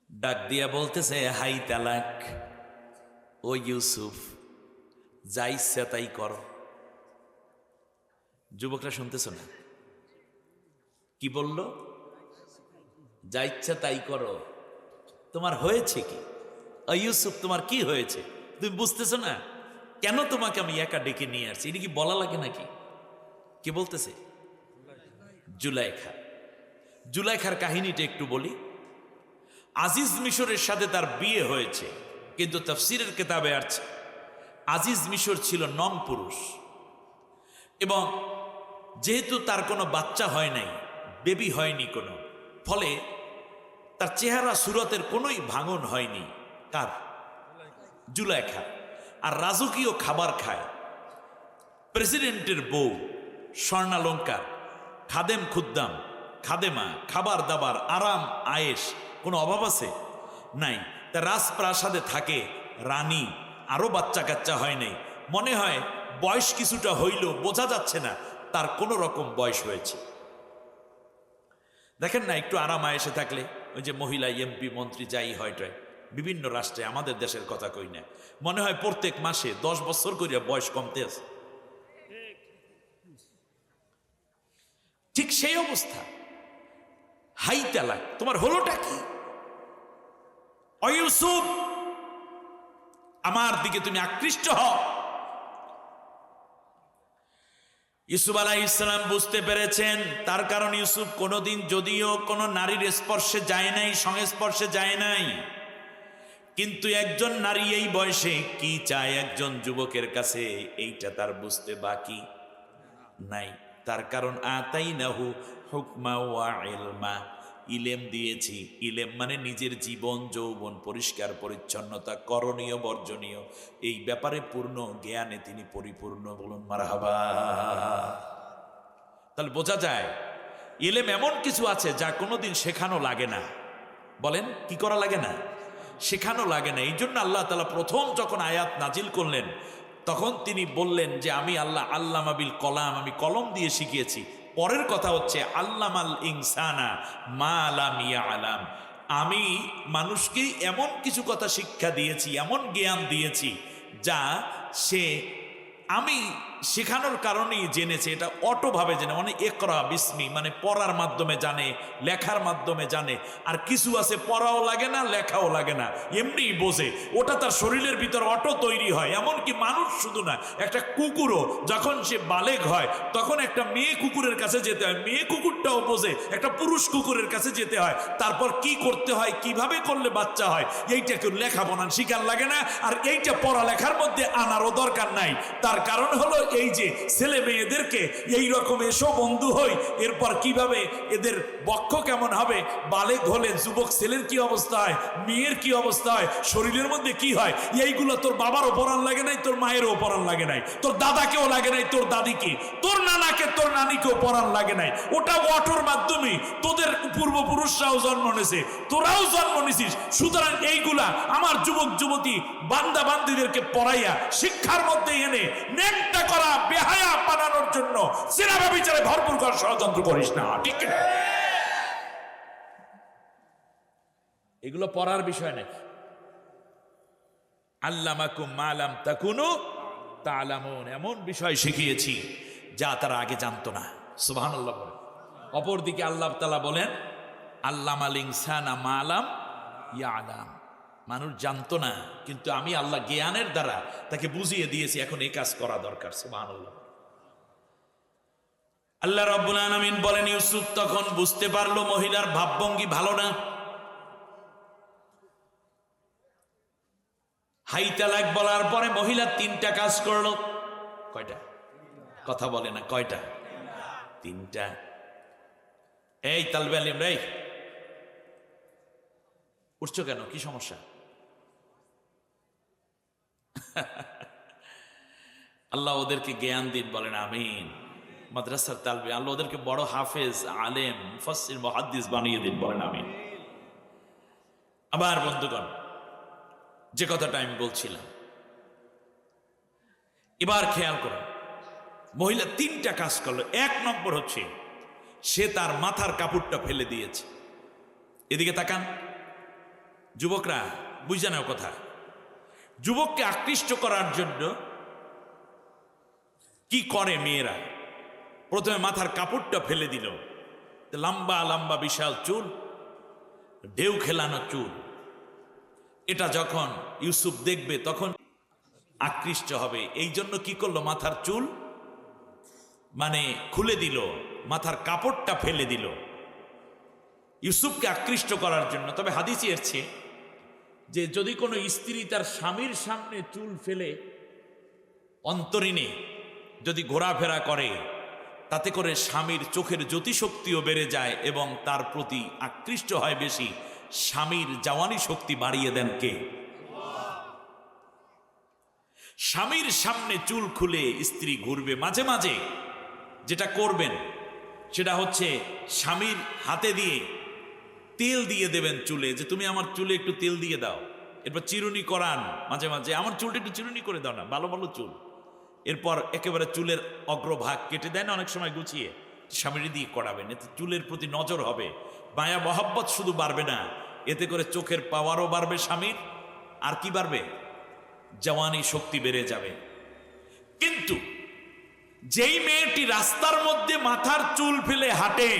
ডাক দিয়া বলতেছে, হাই তালাক, ও ইউসুফ, যা ইচ্ছা তাই করো। যুবকরা শুনতেছ না কি বলল? যা ইচ্ছা তাই করো। তোমার হয়েছে কি? ও ইউসুফ, তোমার কি হয়েছে? তুমি বুঝতেছ না কেন তোমাকে আমি একা ডেকে নিয়ে আসছি? এটা কি বলা লাগে নাকি? কে বলতেছে? জুলাইখা। জুলাইখার কাহিনীটা একটু বলি। আজিজ মিশরের সাথে তার বিয়ে হয়েছে, কিন্তু তাফসীরের কিতাবে আছে আজিজ মিশর ছিল নন পুরুষ, এবং যেহেতু তার কোনো বাচ্চা হয় নাই, বেবি হয়নি কোনো, ফলে তার চেহারা সুরতের কোনোই ভাঙন হয়নি। কার? জুলাইখা। আর রাজকীয় খাবার খায়, প্রেসিডেন্টের বউ, স্বর্ণালঙ্কার, খাদেম খুদ্দাম, খাদেমা, খাবার দাবার, আরাম আয়েশ, কোনো অভাব আছে? নাই। তা রাজপ্রাসাদে থাকে রানী, আরো বাচ্চা কাচ্চা হয় নাই। মনে হয় বয়স কিছুটা হইল, বোঝা যাচ্ছে না তার কোনো রকম বয়স হয়েছে। দেখেন না, একটু আরাম আয়েসে থাকলে, ওই যে মহিলা এমপি মন্ত্রী যাই হয়টায় বিভিন্ন রাষ্ট্রে, আমাদের দেশের কথা কই না, মনে হয় প্রত্যেক মাসে 10 বছর করিয়া বয়স কমতে আছে। ঠিক সেই অবস্থা। হাই তালাক, তোমার হলোটা কি? ও ইউসুফ, আমার দিকে তুমি আকৃষ্ট হও। ইউসুফ আলাইহিস সালাম বুঝতে পেরেছেন, তার কারণ ইউসুফ কোনোদিন যদিও কোনো নারীর স্পর্শে যায় নাই, সংস্পর্শে যায় নাই, কিন্তু একজন নারী এই বয়সে কি চায় একজন যুবকের কাছে, এইটা তার বুঝতে বাকি নাই। তার কারণ আতাইনাহু হুকমা ওয়া ইলমা, ইলেম দিয়েছি। ইলেম মানে নিজের জীবন যৌবন, পরিষ্কার পরিচ্ছন্নতা, করণীয় বর্জনীয়, এই ব্যাপারে পূর্ণ জ্ঞানে তিনি পরিপূর্ণ। বলুন মারহাবা। তাহলে বোঝা যায় ইলেম এমন কিছু আছে যা কোনোদিন শেখানো লাগে না। বলেন কি করা লাগে না? শেখানো লাগে না। এই জন্য আল্লাহ তাআলা প্রথম যখন আয়াত নাজিল করলেন, তখন তিনি বললেন যে আমি আল্লাহ আল্লামা বিল কলাম, আমি কলম দিয়ে শিখিয়েছি। পরের কথা হচ্ছে আল্লামাল ইনসানা মা লাম ইয়ালাম, আমি মানুষকে এমন কিছু কথা শিক্ষা দিয়েছি, এমন জ্ঞান দিয়েছি যা সে আমি শেখানোর কারণেই জেনেছে। এটা অটোভাবে জানে, মানে একরা বিস্মি, মানে পড়ার মাধ্যমে জানে, লেখার মাধ্যমে জানে। আর কিছু আছে পড়াও লাগে না, লেখাও লাগে না, এমনিই বোঝে, ওটা তার শরীরের ভিতর অটো তৈরি হয়। এমনকি মানুষ শুধু না, একটা কুকুরও যখন সে বালেগ হয় তখন একটা মেয়ে কুকুরের কাছে যেতে হয়, মেয়ে কুকুরটাও বোঝে, একটা পুরুষ কুকুরের কাছে যেতে হয়। তারপর কি করতে হয়, কিভাবে করলে বাচ্চা হয়, এইটা কেউ লেখাপড়া শিখার লাগে না। আর এইটা পড়ালেখার মধ্যে আনারও দরকার নাই, তার তার কারণ হলো এই যে ছেলে মেয়েদেরকে এই রকম এসো বন্ধু হই, এরপর কিভাবে এদের বক্ষ কেমন হবে, বালেগ হলে যুবক ছেলের কি অবস্থা হয়, মেয়ের কি অবস্থা হয়, শরীরের মধ্যে কি হয়, এইগুলো তোর বাবারও পরান লাগে নাই, তোর মায়েরও পরান লাগে নাই, তোর দাদাকেও লাগে নাই, তোর দাদিকে, তোর নানাকে তোর নানিকেও পরান লাগে নাই। ওটা অটোর মাধ্যমে তোদের পূর্বপুরুষরাও জন্ম নিয়েছে, তোরাও জন্ম নিছিস। সুতরাং এইগুলা আমার যুবক যুবতী বান্দা বান্দিদেরকে পড়াইয়া শিক্ষার মধ্যে এনে নেকটা করা বেহায়া বানানোর জন্য সিনেমা বিচারে ভরপুর কর ষড়যন্ত্র করিস না, ঠিক না? এগুলো পড়ার বিষয় নাকি? আল্লামাকুম মা লাম তাকুনু তা'লামুন, এমন বিষয় শিখিয়েছি যা তারা আগে জানতো না। সুবহানাল্লাহ বলেন। অপরদিকে আল্লাহ তাআলা বলেন আল্লামাল ইনসানা মা লাম ইয়ালাম, মানুষ জানতো না কিন্তু আমি আল্লাহ জ্ঞানের দ্বারা তাকে বুঝিয়ে দিয়েছি এখন এই কাজ করা দরকার। সুবহানাল্লাহ। আল্লাহ রাব্বুল আলামিন বলেন ইউসুফ তখন বুঝতে পারলো মহিলার ভাবভঙ্গি ভালো না। হাই তালাক বলার পরে মহিলা 3টা কাজ করলো। কয়টা? কথা বলে না, কয়টা? 3টা। এই তালবে আলিম রে, উঠছো কেন, কি সমস্যা? আল্লাহ ওদেরকে জ্ঞান দিন, বলেন আমিন। মাদ্রাসার তালবে আল্লাহ ওদেরকে বড় হাফেজ, আলেম, মুফাসসির, মুহাদ্দিস বানিয়ে দিন, বলেন আমিন। আবার বন্ধুগণ, যে কথাটা আমি বলছিলাম, এবার খেয়াল করুন, মহিলা 3টা কাজ করলো। 1 নম্বর হচ্ছে সে তার মাথার কাপড়টা ফেলে দিয়েছে। এদিকে তাকান যুবকরা, বুঝে নাও কথা। যুবককে আকৃষ্ট করার জন্য কি করে মেয়েরা? প্রথমে মাথার কাপড়টা ফেলে দিল, লম্বা লম্বা বিশাল চুল, ঢেউ খেলানো চুল। এটা যখন ইউসুফ দেখবে তখন আকৃষ্ট হবে। এই জন্য কি করলো? মাথার চুল মানে খুলে দিল, মাথার কাপড়টা ফেলে দিল ইউসুফকে আকৃষ্ট করার জন্য। তবে হাদিসে এসেছে যে যদি কোনো স্ত্রী তার স্বামীর সামনে চুল ফেলে অন্তরীণে যদি ঘোরাফেরা করে, তাতে করে স্বামীর চোখের জ্যোতিশক্তিও বেড়ে যায় এবং তার প্রতি আকৃষ্ট হয় বেশি। স্বামীর জওয়ানি শক্তি বাড়িয়ে দেন কে? স্বামীর সামনে চুল খুলে স্ত্রী ঘুরবে। মাঝে মাঝে যেটা করবেন সেটা হচ্ছে স্বামীর হাতে দিয়ে তেল দিয়ে দেবেন চুলে, যে তুমি আমার চুলে একটু তেল দিয়ে দাও। এরপর চিরুনি করান, মাঝে মাঝে আমার চুলটা একটু চিরুনি করে দাও না, ভালো ভালো চুল। এরপর একেবারে চুলের অগ্রভাগ কেটে দেয় না অনেক সময় গুছিয়ে, স্বামীর দিয়ে করাবেন। এতে চুলের প্রতি নজর হবে, মায়া মহব্বত শুধু বাড়বে না, এতে করে চোখের পাওয়ারও বাড়বে স্বামীর। আর কি বাড়বে? জওয়ানি শক্তি বেড়ে যাবে। কিন্তু যেই মেয়েটি রাস্তার মধ্যে মাথার চুল ফেলে হাঁটে,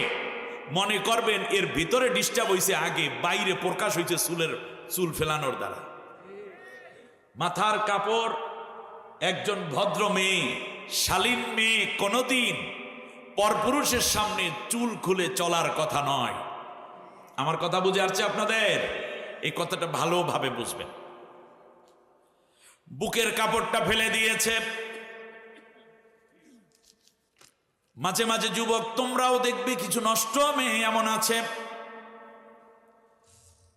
মনে করবেন এর ভিতরে ডিস্টার্ব হয়েছে আগে, বাইরে প্রকাশ হয়েছে চুল ফেলানোর দ্বারা। মাথার কাপড় একজন ভদ্র মেয়ে, শালীন মেয়ে কোনোদিন পরপুরুষের সামনে চুল খুলে চলার কথা নয়। আমার কথা বুঝে আসছে আপনাদের? এই কথাটা ভালোভাবে বুঝবেন। বুকের কাপড়টা ফেলে দিয়েছে। মাঝে মাঝে যুবক তোমরাও দেখবে কিছু নষ্ট মেয়ে এমন আছে,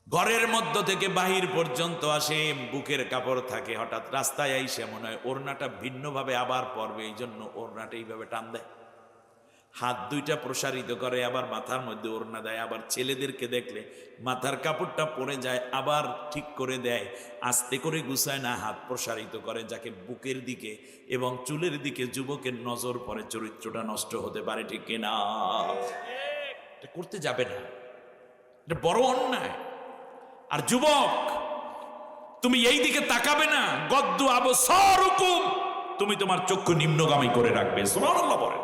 ঘরের মধ্য থেকে বাহির পর্যন্ত আসে, বুকের কাপড় থাকে, হঠাৎ রাস্তায় আইসে মনে হয় ওড়নাটা ভিন্নভাবে আবার পরবে, এই জন্য ওড়নাটা এইভাবে টান দেয়, হাত 2টা প্রসারিত করে, আবার মাথার মধ্যে ওড়না দেয়। আবার ছেলেদেরকে দেখলে মাথার কাপড়টা পরে যায়, আবার ঠিক করে দেয়, আস্তে করে গুছায় না, হাত প্রসারিত করে, যাকে বুকের দিকে এবং চুলের দিকে যুবকের নজর পড়ে, চরিত্রটা নষ্ট হতে পারে, ঠিক কিনা? এটা করতে যাবে না, এটা বড় অন্যায়। আর যুবক তুমি এই দিকে তাকাবে না, গদ্দু আবসারুকুম, তুমি তোমার চক্ষু নিম্নগামী করে রাখবে। সুবহানাল্লাহ বলে।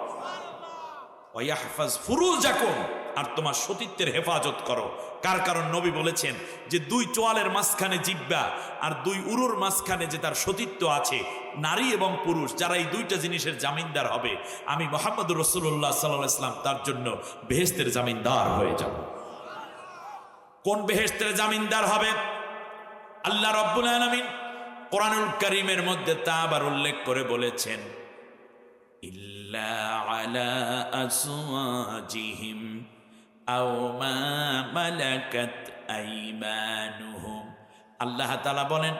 ওয়াহফাজ ফুরুজাকুম, আর তোমার সতীত্বের হেফাজত করো। কার কারণ নবী বলেছেন যে 2 চোয়ালের মাঝখানে জিহ্বা আর 2 উরুর মাঝখানে যে তার সতীত্ব আছে, নারী এবং পুরুষ যারা এই 2টা জিনিসের জামিনদার হবে, আমি মুহাম্মদুর রাসূলুল্লাহ সাল্লাল্লাহু আলাইহি ওয়াসাল্লাম তার জন্য বেহেশতের জামিনদার হয়ে যাব। কোন বেহেশতের জামিনদার হবে? আল্লাহ রাব্বুল আলামিন কোরআনুল কারীমের মধ্যে তা আবার উল্লেখ করে বলেছেন, ইল্লা আলা আজওয়াজিহিম আও মা মালাকাত আইমানুহুম। আল্লাহ তাআলা বলেন,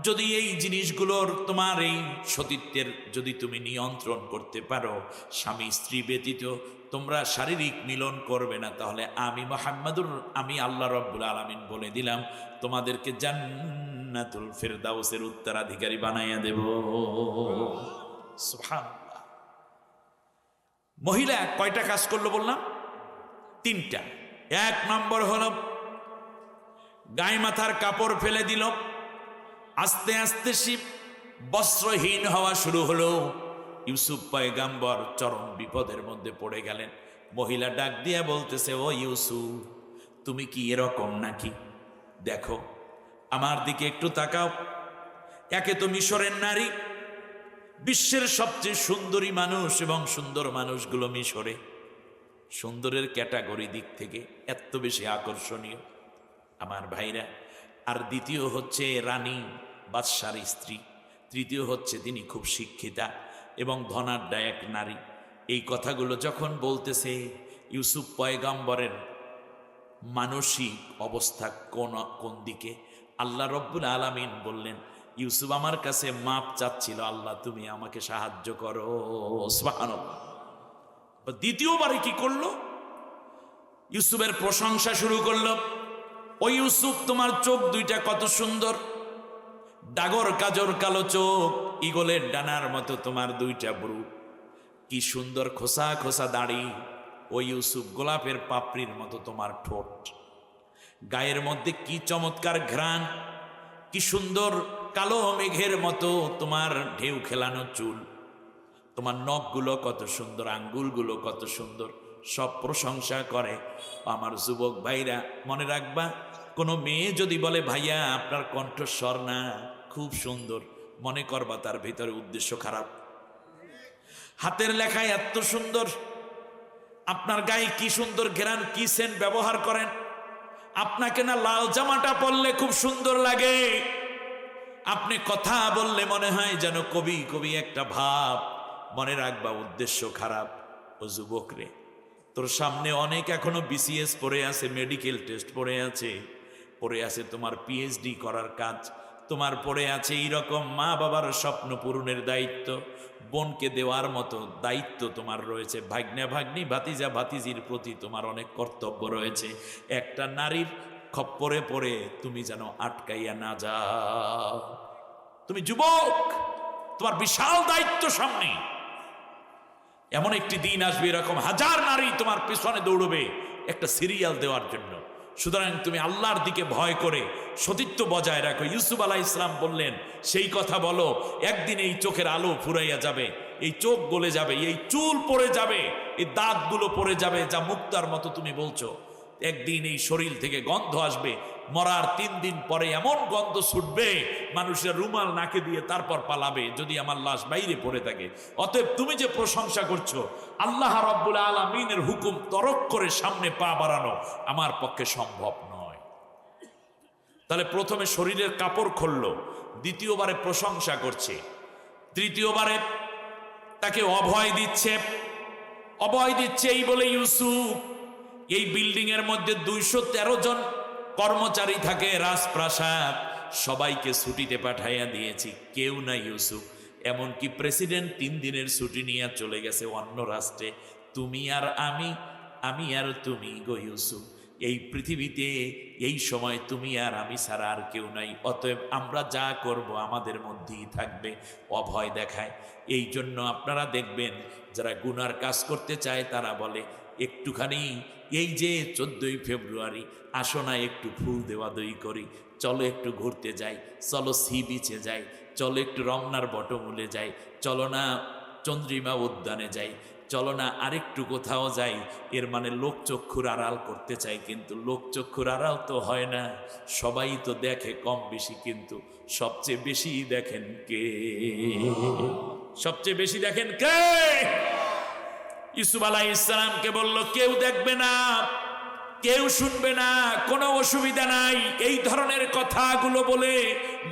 যদি এই জিনিসগুলোর তোমার এই সতীত্বের যদি তুমি নিয়ন্ত্রণ করতে পারো, স্বামী স্ত্রী ব্যতীত তোমরা শারীরিক মিলন করবে না, তাহলে আমি আল্লাহ রাব্বুল আলামিন বলে দিলাম তোমাদেরকে জান্নাতুল ফেরদাউসের উত্তরাধিকারী বানাইয়া দেব। সুবহানাল্লাহ। মহিলা কয়টা কাজ করলো বললাম? 3টা। 1 নম্বর হলো গায়ে মাথার কাপড় ফেলে দিল, আস্তে আস্তে সে বস্ত্রহীন হওয়া শুরু হলো। ইউসুফ পয়গাম্বর চরম বিপদের মধ্যে পড়ে গেলেন। মহিলা ডাক দিয়া বলতেছে, ও ইউসুফ, তুমি কি এরকম নাকি? দেখো আমার দিকে একটু তাকাও। একে তো মিশরের নারী, বিশ্বের সবচেয়ে সুন্দরী মানুষ, এবং সুন্দর মানুষগুলো মিশরে সুন্দরের ক্যাটাগরি দিক থেকে এত বেশি আকর্ষণীয় আমার ভাইরা। আর দ্বিতীয় হচ্ছে রানী বাদশার স্ত্রী, তৃতীয় হচ্ছে তিনি খুব শিক্ষিতা এবং ধনাঢ্য এক নারী। এই কথাগুলো যখন বলতেছে, ইউসুফ পয়গম্বরের মানসিক অবস্থা কোন দিকে? আল্লাহ রব্বুল আলামিন বললেন, ইউসুফ আমার কাছে মাপ চাচ্ছিল, আল্লাহ তুমি আমাকে সাহায্য করো। সুবহানাল্লাহ। দ্বিতীয়বারে কি করলো? ইউসুফের প্রশংসা শুরু করলো। ও ইউসুফ, তোমার চোখ দুইটা কত সুন্দর, ডাগর কাজর কালো চোখ, ঈগলের ডানার মতো তোমার দুইটা ব্রু, কি সুন্দর খোসা খোসা দাড়ি। ও ইউসুফ, গোলাপের পাপড়ির মতো তোমার ঠোঁট, গায়ের মধ্যে কি চমৎকার ঘ্রাণ, কি সুন্দর কালো মেঘের মতো তোমার ঢেউ খেলানো চুল, তোমার নখগুলো কত সুন্দর, আঙ্গুলগুলো কত সুন্দর। সব প্রশংসা করে। আমার যুবক ভাইরা, মনে রাখবা, কোনো মেয়ে যদি বলে ভাইয়া আপনার কণ্ঠস্বর না খুব সুন্দর, মনে করবা তার ভিতরে উদ্দেশ্য খারাপ। হাতের লেখায় এত সুন্দর, আপনার গায়ে কি সুন্দর ঘেরান, কি সেন্ট ব্যবহার করেন, আপনাকে না লাল জামাটা পরলে খুব সুন্দর লাগে, আপনি কথা বললে মনে হয় যেন কবি কবি একটা ভাব। মনে রাখবা উদ্দেশ্য খারাপ। ও যুবক রে, তোর সামনে অনেক এখনো বিসিএস পড়ে আছে, মেডিকেল টেস্ট পড়ে আছে তোমার পিএইচডি করার কাজ, তোমার পড়ে আছে এইরকম মা বাবার স্বপ্ন পূরণের দায়িত্ব, বোনকে দেওয়ার মতো দায়িত্ব তোমার রয়েছে, ভাগ্না ভাগ্নি ভাতিজা ভাতিজির প্রতি তোমার অনেক কর্তব্য রয়েছে। একটা নারীর খপ্পরে পড়ে তুমি যেন আটকাইয়া না যাও। তুমি যুবক, তোমার বিশাল দায়িত্ব সামনে। এমন একটি দিন আসবে, এরকম হাজার নারী তোমার পেছনে দৌড়বে একটা সিরিয়াল দেওয়ার জন্য। সুতরাং তুমি আল্লাহর দিকে ভয় করে সতীত্ব বজায় রাখো। ইউসুফ আলাইহিস সালাম বললেন, সেই কথা বলো, একদিন এই চোখের আলো ফুরাইয়া যাবে, এই চোখ গলে যাবে, এই চুল পড়ে যাবে, এই দাঁতগুলো পড়ে যাবে, যা মুক্তার মতো তুমি বলছো। একদিন এই শরীর থেকে গন্ধ আসবে, মরার 3 দিন পরে এমন গন্ধ ছুটবে, মানুষের রুমাল নাকে দিয়ে তারপর পালাবে যদি আমার লাশ বাইরে পড়ে থাকে। অতএব তুমি যে প্রশংসা করছো, আল্লাহ রাব্বুল আলামিনের হুকুম তরক করে সামনে পা বাড়ানো আমার পক্ষে সম্ভব নয়। তাহলে প্রথমে শরীরের কাপড় খুললো, দ্বিতীয়বারে প্রশংসা করছে, তৃতীয়বারে তাকে অভয় দিচ্ছে। এই বলে ইউসুফ, এই বিল্ডিং এর মধ্যে 213 জন কর্মচারী থাকে, রাজপ্রাসাদ, সবাইকে ছুটিতে পাঠাইয়া দিয়েছি, কেউ না ইউসুফ। এমনকি প্রেসিডেন্ট 3 দিনের ছুটি নিয়ে চলে গেছে অন্য রাষ্ট্রে। তুমি আর আমি আর তুমি গো ইউসুফ, এই পৃথিবীতে এই সময় তুমি আর আমি ছাড়া আর কেউ নাই। অতএব আমরা যা করব আমাদের মধ্যেই থাকবে। অভয় দেখায়। এই জন্য আপনারা দেখবেন যারা গুনার কাজ করতে চায় তারা বলে, একটুখানি এই যে 14ই ফেব্রুয়ারি, আসো না একটু ফুল দেওয়া দই করি, চলো একটু ঘুরতে যাই, চলো সি বিচে যাই, চলো একটু রমনার বটমূলে যাই, চলো না চন্দ্রিমা উদ্যানে যাই, চলো না আরেকটু কোথাও যাই। এর মানে লোকচক্ষুর আড়াল করতে চাই, কিন্তু লোকচক্ষুর আড়াল তো হয় না, সবাই তো দেখে কম বেশি, কিন্তু সবচেয়ে বেশি দেখেন কে? সবচেয়ে বেশি দেখেন কে? ইউসুফ আলাইহিস সালামকে বলল কেউ দেখবে না, কেউ শুনবে না, কোনো অসুবিধা নাই। এই ধরনের কথাগুলো বলে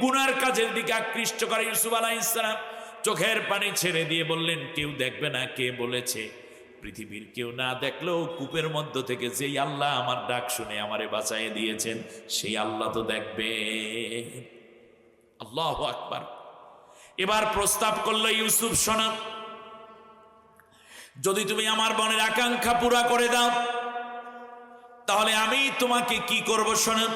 গুনার কাজের দিকে আকৃষ্ট করে ইউসুফ আলাইহিস সালাম চোখের পানি ছেড়ে দিয়ে বললেন, কেউ দেখবে না। কে বলেছে? পৃথিবীর কেউ না দেখলেও কূপের মধ্য থেকে যেই আল্লাহ আমার ডাক শুনে আমারে বাঁচাইয়ে দিয়েছেন, সেই আল্লাহ তো দেখবে। আল্লাহু আকবার। এবার প্রস্তাব করলো, ইউসুফ শোনো, যদি তুমি আমার মনের আকাঙ্ক্ষা পুরা করে দাও, তাহলে আমি তোমাকে কি করব শোনো,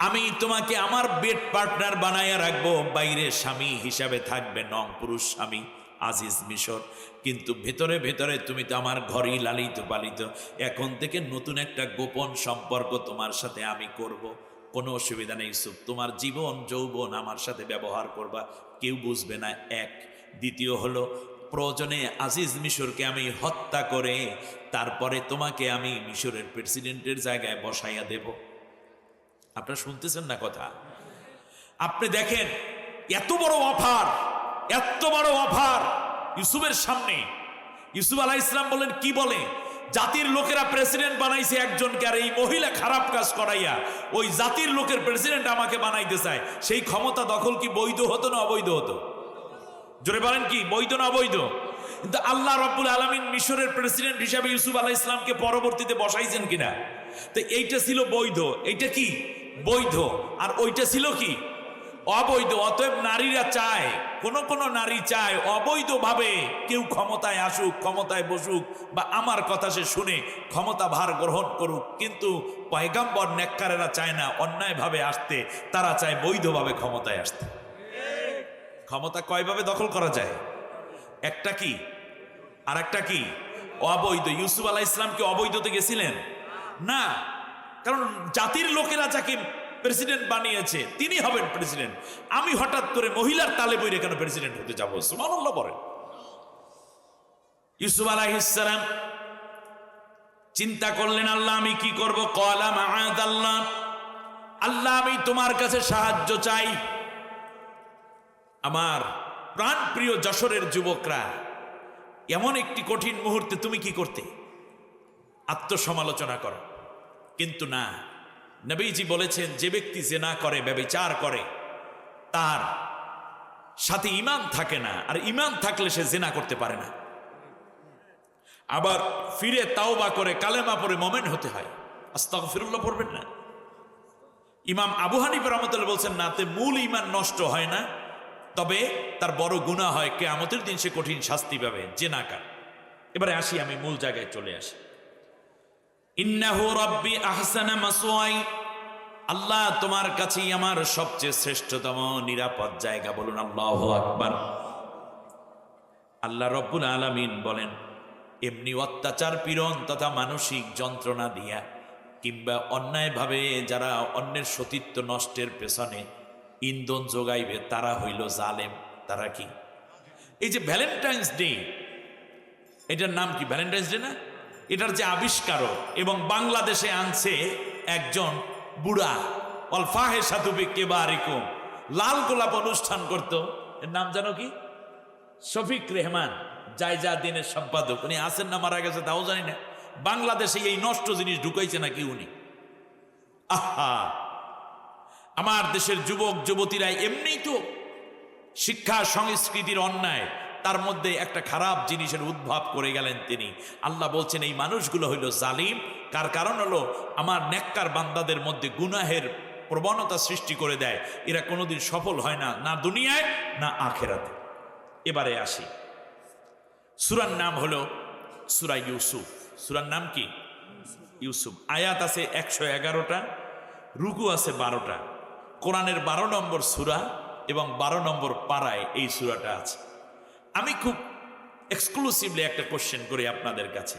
আমি তোমাকে আমার বেড পার্টনার বানাইয়া রাখবো। বাইরে স্বামী হিসাবে থাকবে নং পুরুষ স্বামী আজিজ মিশর, কিন্তু ভেতরে ভেতরে তুমি তো আমার ঘরেই লালিত পালিত। এখন থেকে নতুন একটা গোপন সম্পর্ক তোমার সাথে আমি করব। কোনো অসুবিধা নেই ইউসুফ, তোমার জীবন যৌবন আমার সাথে ব্যবহার করবা, কেউ বুঝবে না। এক। দ্বিতীয় হলো, প্রয়োজনে আজিজ মিশরকে আমি হত্যা করে তারপরে তোমাকে আমি মিশরের প্রেসিডেন্টের জায়গায় বসাইয়া দেব। আপনারা শুনতেছেন না কথা? আপনি দেখেন এত বড় অফার, এত বড় অফার ইউসুফের সামনে। ইউসুফ আলাইহিস সালাম বলেন, কি বলে? জাতির লোকেরা প্রেসিডেন্ট বানাইছে একজনকে, আর এই মহিলা খারাপ কাজ করাইয়া ওই জাতির লোকের প্রেসিডেন্ট আমাকে বানাইতে চায়। সেই ক্ষমতা দখল কি বৈধ হতো না অবৈধ হতো? জোরে বলেন, কি বৈধ না অবৈধ? কিন্তু আল্লাহ রাব্বুল আলামিন মিশরের প্রেসিডেন্ট হিসাবে ইউসুফ আলাইহিস সালামকে পরবর্তীতে বসাইছেন কিনা? তো এইটা ছিল বৈধ, এইটা কি বৈধ, আর ওইটা ছিল কি অবৈধ। অতএব নারীরা চায়, কোন নারী চায় অবৈধভাবে কেউ ক্ষমতায় আসুক, ক্ষমতায় বসুক, বা আমার কথা সে শুনে ক্ষমতা ভার গ্রহণ করুক। কিন্তু পয়গাম্বর নেককারেরা চায় না অন্যায়ভাবে আসতে, তারা চায় বৈধভাবে ক্ষমতায় আসতে। ক্ষমতা কয়ভাবে দখল করা যায়? একটা কি আর একটা কি অবৈধ। ইউসুফ আলাইহিস সালাম কি অবৈধতে গেছিলেন? না, কারণ জাতির লোকেরা যাকে প্রেসিডেন্ট বানিয়েছে তিনি হবেন প্রেসিডেন্ট। আমি হঠাৎ করে মহিলার তালে বইরে কেন প্রেসিডেন্ট হতে যাব? সুবহানাল্লাহ বলেন। ইউসুফ আলাইহিস সালাম চিন্তা করলেন, আল্লাহ আমি কি করব? ক্বালা মাআযাল্লাহ, আল্লাহ আমি তোমার কাছে সাহায্য চাই। আমার প্রাণ প্রিয় যশোরের যুবকরা, এমন একটি কঠিন মুহূর্তে তুমি কি করতে? আত্মসমালোচনা করো। কিন্তু না, নবীজি বলেছেন, যে ব্যক্তি জিনা করে, ব্যভিচার করে, তার সাথে ঈমান থাকে না, আর ঈমান থাকলে সে জিনা করতে পারে না। আবার ফিরে তাওবা করে কালেমা পড়ে মুমিন হতে হয়। আস্তাগফিরুল্লাহ পড়বেন না। ইমাম আবু হানিফা রাহমাতুল্লাহ বলছেন, নাতে মূল ঈমান নষ্ট হয় না, তবে তার বড় গুনাহ হয়, কিয়ামতের দিন সে কঠিন শাস্তি পাবে, জিনাকার। এবারে আসি, আমি মূল জায়গায় চলে আসি। ইন্নাহু রাব্বি আহসানা মাসওয়াই, আল্লাহ তোমার কাছেই আমার সবচেয়ে শ্রেষ্ঠতম নিরাপদ জায়গা। বলুন আল্লাহু আকবার। আল্লাহ রব্বুল আলামিন বলেন, এমনি অত্যাচার পীড়ন তথা মানসিক যন্ত্রণা দিয়া কিংবা অন্যায়ভাবে যারা অন্যের সতীত্ব নষ্টের পেছনে ইন্ধন যোগাইবে, তারা হইল জালেম। তারা কি? এই যে ভ্যালেন্টাইন্স ডে, এটার নাম কি? ভ্যালেন্টাইন্স ডে না? এটার যে আবিষ্কারক এবং বাংলাদেশে আনছে একজন বুড়া, ওয়াল ফাহিশাতু বিকিবারিকুম, লাল গোলাপ অনুষ্ঠান করত। এর নাম জানো কি? শফিক রেহমান, জায়জা দিনের সম্পাদক। উনি আছেন না মারা গেছে তাও জানি না। বাংলাদেশে এই নষ্ট জিনিস ঢুকাইছে নাকি উনি? আহা, আমার দেশের যুবক যুবতীরা এমনিই তো শিক্ষা সংস্কৃতির অন্যায়, তার মধ্যে একটা খারাপ জিনিসের উদ্ভব করে গেলেন তিনি। আল্লাহ বলছেন, এই মানুষগুলো হইল জালিম। কার কারণ হলো আমার নেককার বান্দাদের মধ্যে গুনাহের প্রবণতা সৃষ্টি করে দেয়। এরা কোনোদিন সফল হয় না, না দুনিয়ায় না আখেরাতে। এবারে আসি, সূরার নাম হলো সূরা ইউসুফ। সূরার নাম কি? ইউসুফ। আয়াত আছে 111টা, রুকু আছে 12টা। কোরআনের 12 নম্বর সূরা এবং 12 নম্বর পারায় এই সূরাটা আছে। আমি খুব এক্সক্লুসিভলি একটা কোশ্চেন করি আপনাদের কাছে।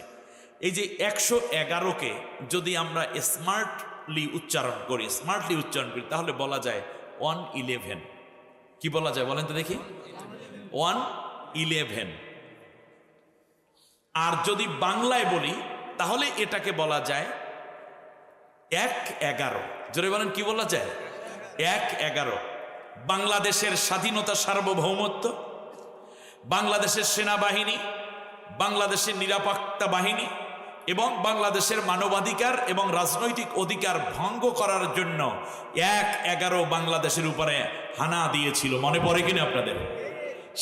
এই যে 111কে যদি আমরা স্মার্টলি উচ্চারণ করি, তাহলে বলা যায় 111। কি বলা যায় বলেন তো দেখি? 111। আর যদি বাংলায় বলি তাহলে এটাকে বলা যায় 111। জোরে বলেন, কি বলা যায়? 111। বাংলাদেশের স্বাধীনতা, সার্বভৌমত্ব, বাংলাদেশের সেনাবাহিনী, বাংলাদেশের নিরাপত্তা বাহিনী, এবং বাংলাদেশের মানবাধিকার এবং রাজনৈতিক অধিকার ভঙ্গ করার জন্য ১/১১ বাংলাদেশের উপরে হানা দিয়েছিল, মনে পড়ে কিনা আপনাদের?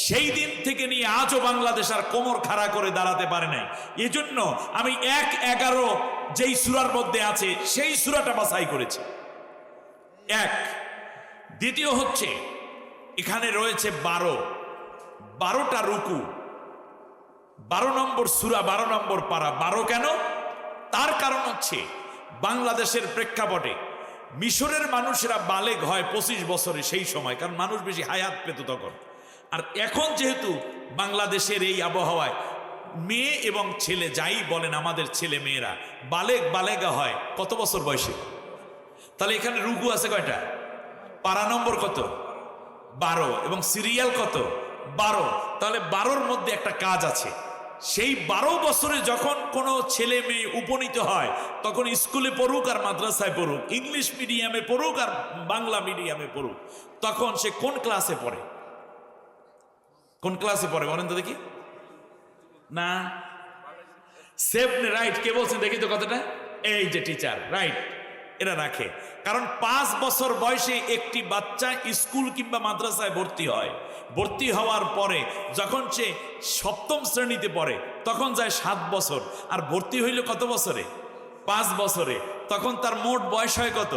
সেই দিন থেকে নিয়ে আজও বাংলাদেশ আর কোমর খাড়া করে দাঁড়াতে পারে নাই। এজন্য আমি ১/১১ যেই সূরার মধ্যে আছে সেই সূরাটা বাছাই করেছি। এক। দ্বিতীয় হচ্ছে এখানে রয়েছে ১২টা রুকু, ১২ নম্বর সূরা, ১২ নম্বর পারা। ১২ কেন? তার কারণ হচ্ছে বাংলাদেশের প্রেক্ষাপটে মিশরের মানুষেরা বালেগ হয় ২৫ বছরে সেই সময়, কারণ মানুষ বেশি হায়াত পেত তখন। আর এখন যেহেতু বাংলাদেশের এই আবহাওয়ায় মেয়ে এবং ছেলে যাই বলেন, আমাদের ছেলে মেয়েরা বালেগা হয় কত বছর বয়সে? তাহলে এখানে রুকু আছে কয়টা? পারা নম্বর কত? ১২। এবং সিরিয়াল কত? ১২। তাহলে ১২র মধ্যে একটা কাজ আছে। সেই ১২ বছরে যখন কোনো ছেলে মেয়ে উপনীত হয়, তখন স্কুলে পড়ুক আর মাদ্রাসায় পড়ুক, ইংলিশ মিডিয়ামে পড়ুক আর বাংলা মিডিয়ামে পড়ুক, তখন সে কোন ক্লাসে পড়ে? কোন ক্লাসে পড়ে বলেন তো দেখি? না, সেভেন, রাইট। কে বলছেন দেখি তো কথাটা? এই যে টিচার, রাইট, এরা রাখে। কারণ ৫ বছর বয়সে একটি বাচ্চা স্কুল কিংবা মাদ্রাসায় ভর্তি হয়। ভর্তি হওয়ার পরে যখন সে ৭ম শ্রেণীতে পড়ে তখন যায় ৭ বছর। আর ভর্তি হইল কত বছরে? ৫ বছরে। তখন তার মোট বয়স হয় কত?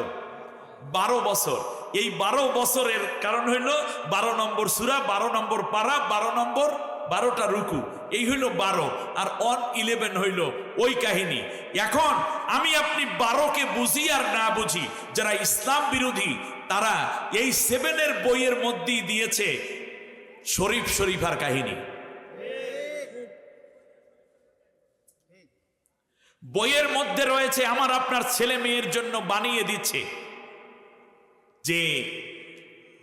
১২ বছর। এই ১২ বছরের কারণ হইল ১২ নম্বর সূরা, ১২ নম্বর পারা, ১২ নম্বর ১২টা রুকু, এই হইল ১২। আর 11 হইল ওই কাহিনী। এখন আমি আপনি ১২কে বুঝি আর না বুঝি, যারা ইসলাম বিরোধী তারা এই 7-এর বইয়ের মধ্যেই দিয়েছে শরীফার কাহিনী। বইয়ের মধ্যে রয়েছে আমার আপনার ছেলে মেয়ের জন্য বানিয়ে দিচ্ছে যে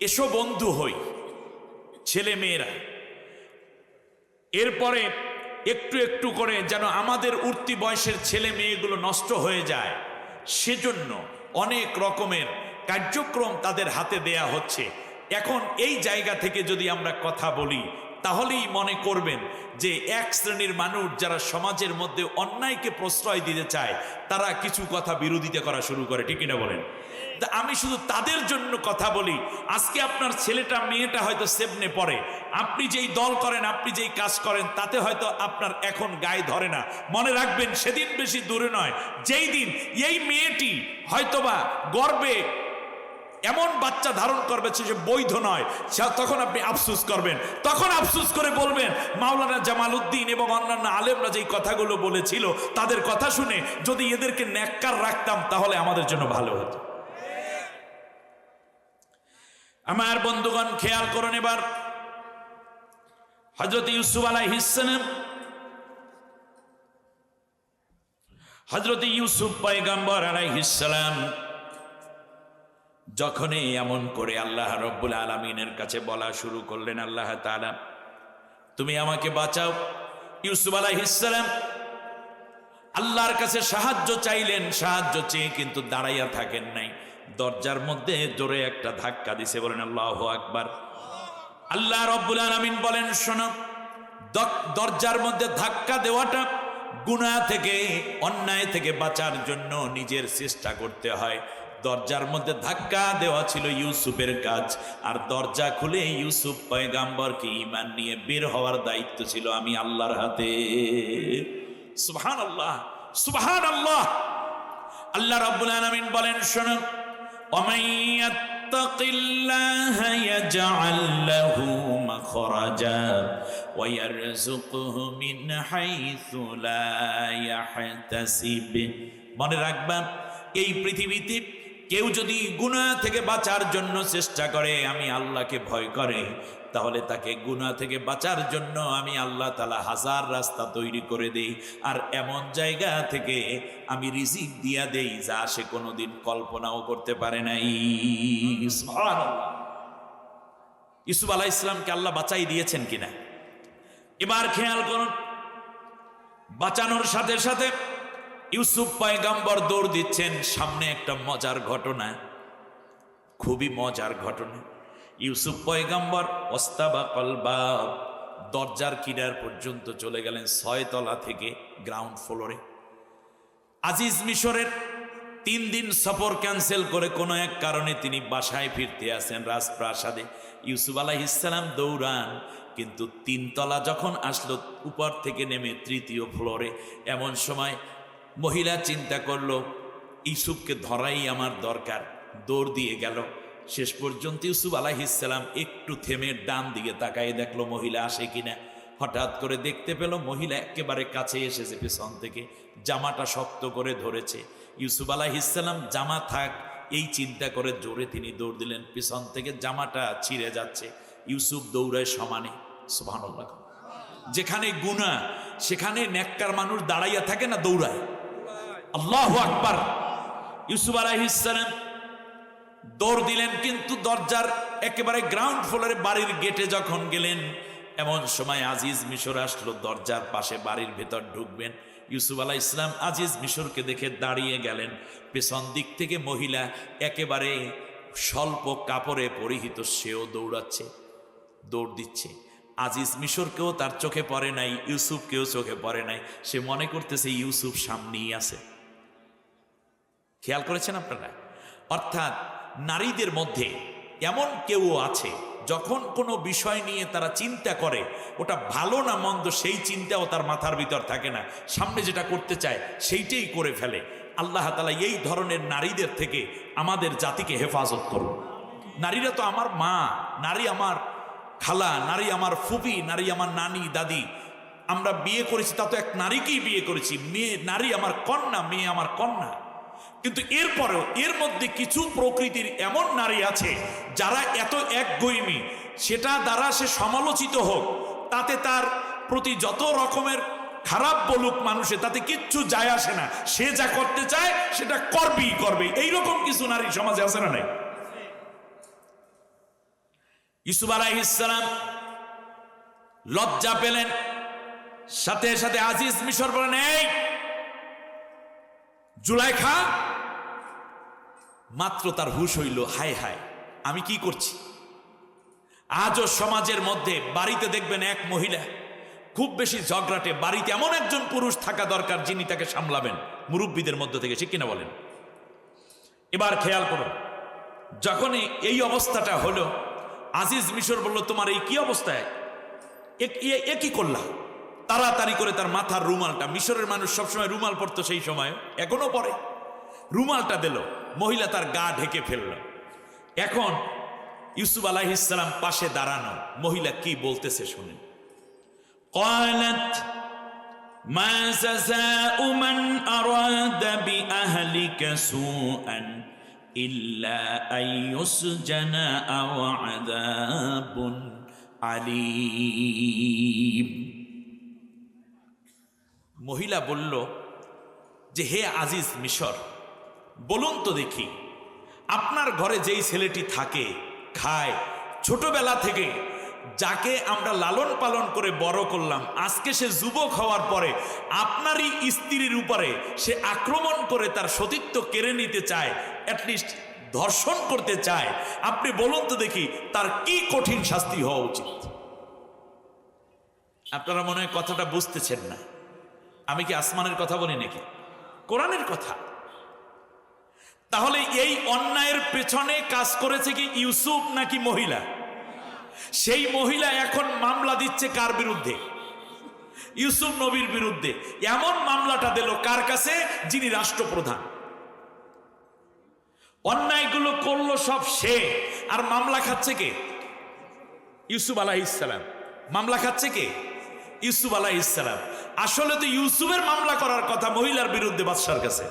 এসো বন্ধু হই ছেলে মেয়েরা। এরপরে একটু একটু করে যেন আমাদের উঠতি বয়সের ছেলে মেয়েগুলো নষ্ট হয়ে যায়, সেজন্য অনেক রকমের কার্যক্রম তাদের হাতে দেয়া হচ্ছে। এখন এই জায়গা থেকে যদি আমরা কথা বলি, তাহলেই মনে করবেন যে এক শ্রেণীর মানুষ যারা সমাজের মধ্যে অন্যায়কে প্রশ্রয় দিতে চায়, তারা কিছু কথা বিরোধিতা করা শুরু করে, ঠিক কিনা বলেন? আমি শুধু তাদের জন্য কথা বলি। আজকে আপনার ছেলেটা মেয়েটা হয়তো 7-এ পড়ে, আপনি যেই দল করেন, আপনি যেই কাজ করেন, তাতে হয়তো আপনার এখন গায়ে ধরে না। মনে রাখবেন, সেদিন বেশি দূরে নয় যেই দিন এই মেয়েটি হয়তোবা গর্বে এমন বাচ্চা ধারণ করবে সে বৈধ নয়, তখন আপনি আফসোস করবেন। তখন আফসোস করে বলবেন, মাওলানা জামালউদ্দিন এবং অন্যান্য আলেমরা যেই কথাগুলো বলেছিল, তাদের কথা শুনে যদি এদেরকে নেককার রাখতাম তাহলে আমাদের জন্য ভালো হতো। আমার বন্ধুগণ, খেয়াল করুন এবার হযরত ইউসুফ আলাইহিস সালাম, হযরত ইউসুফ পয়গম্বর আলাইহিস সালাম যখনই এমন করে আল্লাহ রব্বুল আলামিনের কাছে বলা শুরু করলেন, আল্লাহ তাআলা তুমি আমাকে বাঁচাও। ইউসুফ আলাইহিস সালাম আল্লাহর কাছে সাহায্য চাইলেন, সাহায্য চেয়ে কিন্তু দাঁড়াইয়া থাকেন নাই, দরজার মধ্যে জোরে একটা ধাক্কা দিছে। বলেন আল্লাহু আকবার। আল্লাহ রব্বুল আলামিন বলেন, শোনো, দরজার মধ্যে ধাক্কা দেওয়াটা গুনাহ থেকে, অন্যায় থেকে বাঁচার জন্য নিজের চেষ্টা করতে হয়। দরজার মধ্যে ধাক্কা দেওয়া ছিল ইউসুফের কাজ, আর দরজা খুলে ইউসুফ পয়গম্বরকে ঈমান নিয়ে বের হওয়ার দায়িত্ব ছিল আমি আল্লাহর হাতে। সুবহানাল্লাহ, সুবহানাল্লাহ। আল্লাহ রাব্বুল আলামিন বলেন, শোনো, ওয়ামান ইয়াত্তাকিল্লাহা ইয়াজআল লাহু মাখরাজা ওয়া ইয়ারযুকহু মিন হাইসু লা ইয়াহতাসিব। মনে রাখবেন, এই পৃথিবীতে কেউ যদি গুনাহ থেকে বাঁচার জন্য চেষ্টা করে, আমি আল্লাহকে ভয় করে, তাহলে তাকে গুনাহ থেকে বাঁচার জন্য আমি আল্লাহ তাআলা হাজার রাস্তা তৈরি করে দেই, আর এমন জায়গা থেকে আমি রিজিক দিয়া দেই যা সে কোনোদিন কল্পনাও করতে পারে নাই। সুবহানাল্লাহ। ইউসুফ আলাইহিস সালামকে আল্লাহ বাঁচাই দিয়েছেন কিনা এবার খেয়াল করুন। বাঁচানোর সাথে সাথে ইউসুফ পয়গম্বর দৌড় দিচ্ছেন। সামনে একটা মজার ঘটনা, খুবই মজার ঘটনা। ইউসুফ পয়গম্বর ওয়াস্তাবাকাল বাব, দরজার কিনার পর্যন্ত চলে গেলেন, 6 তলা থেকে গ্রাউন্ড ফ্লোরে। আজিজ মিশরের 3 দিন সফর ক্যান্সেল করে কোনো এক কারণে তিনি বাসায় ফিরতে আসেন রাজপ্রাসাদে। ইউসুফ আলাইহিস সালাম দৌড়ান, কিন্তু 3 তলা যখন আসলো উপর থেকে নেমে 3য় ফ্লোরে, এমন সময় মহিলা চিন্তা করলো ইউসুফকে ধরাই আমার দরকার, দৌড় দিয়ে গেল। শেষ পর্যন্ত ইউসুফ আলাইহিস সালাম একটু থেমে ডান দিকে তাকায় দেখলো মহিলা আসে কিনা। হঠাৎ করে দেখতে পেল মহিলা একেবারে কাছে এসেছে, পেছন থেকে জামাটা শক্ত করে ধরেছে। ইউসুফ আলাইহিস সালাম জামা থাক এই চিন্তা করে জোরে তিনি দৌড় দিলেন, পেছন থেকে জামাটা ছিঁড়ে যাচ্ছে। ইউসুফ দৌড়ায় সমানে, সুবহানাল্লাহ। যেখানে গুনাহ সেখানে নেককার মানুষ দাঁড়াইয়া থাকে না, দৌড়ায়। আল্লাহু আকবার। ইউসুফ আলাইহিস সালাম দৌড় দিলেন, কিন্তু দরজার একেবারে গ্রাউন্ড ফ্লোরে বাড়ির গেটে যখন গেলেন, এমন সময় আজিজ মিশর আসলো দরজার পাশে, বাড়ির ভেতর ঢুকবেন। ইউসুফ আলাইহিস সালাম আজিজ মিশরকে দেখে দাঁড়িয়ে গেলেন। পেছন দিক থেকে মহিলা একেবারে স্বল্প কাপড়ে পরিহিত, সেও দৌড়াচ্ছে, দৌড় দিচ্ছে। আজিজ মিশরকেও তার চোখে পড়ে নাই, ইউসুফকেও চোখে পড়ে নাই। সে মনে করতেছে ইউসুফ সামনেই আছে। খেয়াল করেছেন আপনারা? অর্থাৎ নারীদের মধ্যে এমন কেউ আছে, যখন কোনো বিষয় নিয়ে তারা চিন্তা করে ওটা ভালো না মন্দ সেই চিন্তাও তার মাথার ভিতর থাকে না, সামনে যেটা করতে চায় সেইটাই করে ফেলে। আল্লাহ তাআলা এই ধরনের নারীদের থেকে আমাদের জাতিকে হেফাজত করুন। নারীরা তো আমার মা, নারী আমার খালা, নারী আমার ফুপি, নারী আমার নানি দাদি। আমরা বিয়ে করেছি তা তো এক নারীকেই বিয়ে করেছি। মেয়ে নারী আমার কন্যা, মেয়ে আমার কন্যা। কিন্তু এরপরেও এর মধ্যে কিছু প্রকৃতির এমন নারী আছে যারা এত একগুঁয়েমি, সেটা দ্বারা সে সমালোচিত হোক, তাতে তার প্রতি যত রকমের খারাপ বলুক মানুষে, তাতে কিচ্ছু যায় আসে না। সে যা করতে চায় সেটা করবেই করবে। এইরকম কিছু নারী সমাজে আছে না নাই? ইউসুফ আলাইহিস সালাম লজ্জা পেলেন, সাথে সাথে আজিজ মিশর বলেন, এই জুলাইখা। মাত্র তার হুঁশ হইল, হায় হায় আমি কি করছি। আজও সমাজের মধ্যে বাড়িতে দেখবেন এক মহিলা খুব বেশি ঝগড়াটে, বাড়িতে এমন একজন পুরুষ থাকা দরকার যিনি তাকে সামলাবেন, মুরব্বীদের মধ্য থেকে, ঠিক কিনা বলেন? এবার খেয়াল করুন, যখনই এই অবস্থাটা হলো, আজিজ মিশর বলল, তোমার এই কি অবস্থায়, এ কি করলা? তাড়াতাড়ি করে তার মাথার রুমালটা, মিশরের মানুষ সবসময় রুমাল পরতো সেই সময়, এখনো পরে, রুমালটা দিল। মহিলা তার গা ঢেকে ফেলল। এখন ইউসুফ আলাইহিস সালাম পাশে দাঁড়ানো, মহিলা কি বলতেছে শুনেন। قالت ما جزاء من أراد بأهلك سوءا إلا أن يسجن أو عذاب عليم। মহিলা বলল যে, হে আজিজ মিশর, বলুন তো দেখি, আপনার ঘরে যেই ছেলেটি থাকে, খায়, ছোটবেলা থেকে যাকে আমরা লালন পালন করে বড় করলাম, আজকে সে যুবক হওয়ার পরে আপনারই স্ত্রীর উপরে সে আক্রমণ করে তার সতীত্ব কেড়ে নিতে চায়, অ্যাটলিস্ট ধর্ষণ করতে চায়, আপনি বলুন তো দেখি তার কি কঠিন শাস্তি হওয়া উচিত। আপনারা মনে হয় কথাটা বুঝতেছেন না। আমি কি আসমানের কথা বলি নাকি? কোরআনের কথা। তাহলে এই অন্যায়ের পেছনে কাজ করেছে কি ইউসুফ নাকি মহিলা? সেই মহিলা এখন মামলা দিচ্ছে কার বিরুদ্ধে? ইউসুফ নবীর বিরুদ্ধে। এমন মামলাটা দিল কার কাছে? যিনি রাষ্ট্রপ্রধান। অন্যায়গুলো করলো সব সে, আর মামলা খাচ্ছে কে? ইউসুফ আলাইহিস সালাম। মামলা খাচ্ছে কে? ইউসুফ আলাইহিস সালাম। আসলে তো ইউসুফের মামলা করার কথা মহিলার বিরুদ্ধে বাদশার কাছে,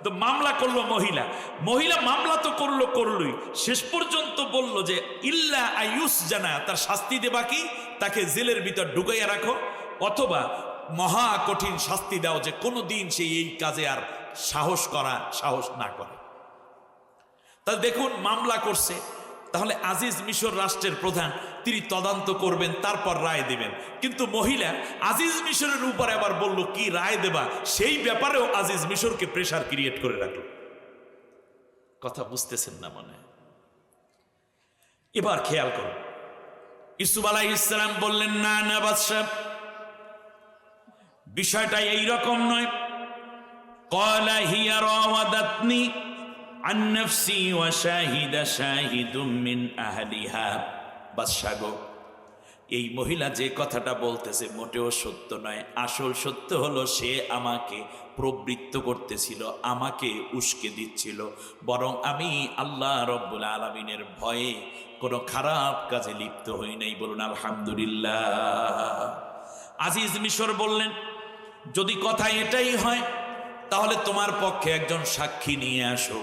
তো মামলা করলো মহিলা। মহিলা মামলা তো করলোই, শেষ পর্যন্ত বলল যে ইল্লা আইয়ুস জানা, তার শাস্তি দেবা কি? তাকে জেলের ভিতর ঢুকাইয়া রাখো, অথবা মহা কঠিন শাস্তি দাও যে কোনো দিন সে এই কাজে আর সাহস না করে। তাহলে দেখুন, মামলা করছে। তাহলে আজিজ মিশর রাষ্ট্রের প্রধান, তিনি তদন্ত করবেন, তারপর রায় দেবেন। কিন্তু মহিলা আজিজ মিশরের উপরে আবার বলল কি রায় দেবা, সেই ব্যাপারেও আজিজ মিশরকে প্রেসার ক্রিয়েট করে রাখলো। কথা বুঝতেছেন না মনে? এবার খেয়াল করুন, ইউসুফ আলাইহিস সালাম বললেন, না না বাদশা, বিষয়টা এইরকম নয়। قال هي راودتني عن نفسي وشاهد شاهد من أهلها বাদশা গো, এই মহিলা যে কথাটা বলতেছে মোটেও সত্য নয়। আসল সত্য হলো সে আমাকে প্রবৃত্ত করতেছিল, আমাকে উস্কে দিচ্ছিল। বরং আমি আল্লাহ রব্বুল আলামিনের ভয়ে কোনো খারাপ কাজে লিপ্ত হই নাই। বলুন আলহামদুলিল্লাহ। আজিজ মিশর বললেন, যদি কথা এটাই হয় তাহলে তোমার পক্ষে একজন সাক্ষী নিয়ে আসো।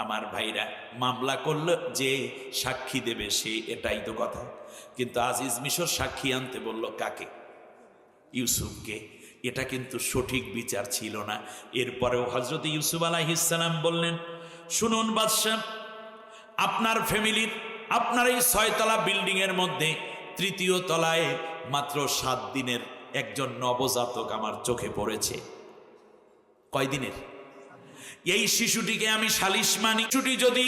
আমার ভাইরা, মামলা করলে যে সাক্ষী দেবে সে, এটাই তো কথা। কিন্তু আজিজ মিশর সাক্ষী আনতে বলল কাকে? ইউসুফকে। এটা কিন্তু সঠিক বিচার ছিল না। এরপরেও হযরত ইউসুফ আলাইহিস সালাম বললেন, শুনুন বাদশা, আপনার ফ্যামিলির, আপনার এই 6 তলা বিল্ডিং এর মধ্যে 3য় তলায় মাত্র 7 দিনের একজন নবজাতক আমার চোখে পড়েছে। কয়দিনের? এই শিশুটিকে আমি সালিশ মানি। শিশুটি যদি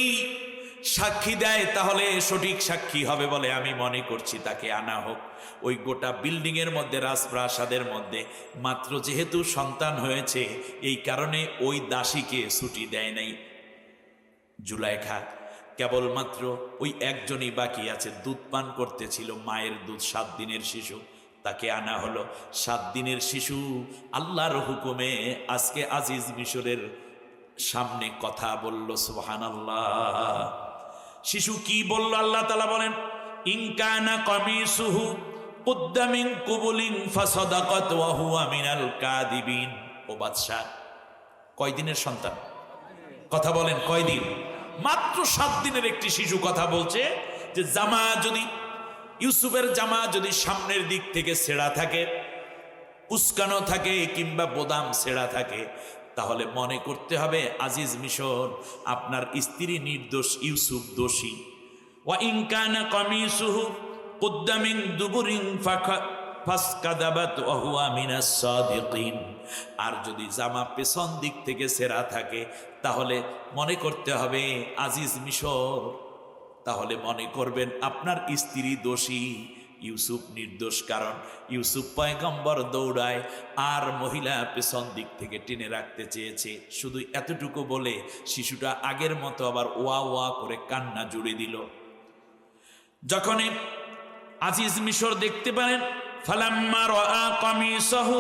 সাক্ষী দেয় তাহলে সঠিক সাক্ষী হবে বলে আমি মনে করছি, তাকে আনা হোক। ওই গোটা বিল্ডিং এর মধ্যে, রাজপ্রাসাদের মধ্যে মাত্র যেহেতু সন্তান হয়েছে, এই কারণে ওই দাসীকে ছুটি দেয় নাই। জুলাইখা কেবলমাত্র ওই একজনই বাকি আছে, দুধ পান করতেছিল, মায়ের দুধ, 7 দিনের শিশু, তাকে আনা হলো। 7 দিনের শিশু আল্লাহর হুকুমে আজকে আজিজ মিশরের সামনে কথা বলল। সুবহানাল্লাহ। শিশু কি বলল? আল্লাহ তাআলা বলেন, ইনকানা কামিসুহু কুদ্দা মিন কুবুলিন ফাসাদাকাত ওয়া হুয়া মিনাল কাযিবিন। ও বাদশা, কয় দিনের সন্তান? কথা বলেন, কয় দিন? মাত্র 7 দিনের একটি শিশু কথা বলছে যে জামা যদি, ইউসুফের জামা যদি সামনের দিক থেকে ছেঁড়া থাকে, উস্কানো থাকে, কিংবা বোদাম ছেঁড়া থাকে, তাহলে মনে করতে হবে আজিজ মিশর আপনার স্ত্রী নির্দোষ, ইউসুফ দোষী। ওয়া ইন কানা কামিসুহু কুদ্দা মিন দুবুরিন ফাসকাদাবাত ওয়া হুয়া মিনাস সাদিকিন। আর যদি জামা পেছন দিক থেকে ছেঁড়া থাকে তাহলে মনে করতে হবে আজিজ মিশর, তাহলে মনে করবেন আপনার স্ত্রী দোষী, ইউসুফ নির্দোষ। কারণ ইউসুফ পয়গম্বর দৌড়ায় আর মহিলা পেছন দিক থেকে টেনে রাখতে চেয়েছে। শুধু এতটুকু বলে শিশুটা আগের মতো আবার ওয়া ওয়া করে কান্না জুড়ে দিল। যখনই আজিজ মিশর দেখতে পারেন, ফালাম্মা রাআ কামিসাহু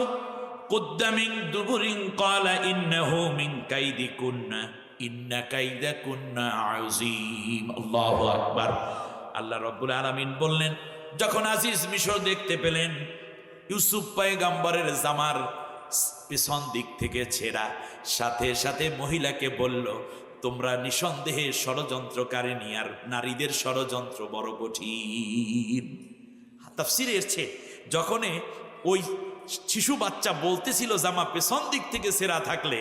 কুদ্দা মিন দুবুরিন ক্বালা ইন্নাহু মিন কাইদিকুন্না ইন্না কাইদাকুন্না আযীম। আল্লাহু আকবার। আল্লাহ রাব্বুল আলামিন বললেন, যখন আজিজ মিশর দেখতে পেলেন ইউসুফ পয়গম্বরের জামার পেছন দিক থেকে ছেঁড়া, সাথে সাথে মহিলাকে বলল, তোমরা নিঃসন্দেহে ষড়যন্ত্রকারিণী, আর নারীদের ষড়যন্ত্র বড় কঠিন। তাফসীরে এসেছে, যখন ওই শিশু বাচ্চা বলতেছিল জামা পেছন দিক থেকে ছেঁড়া থাকলে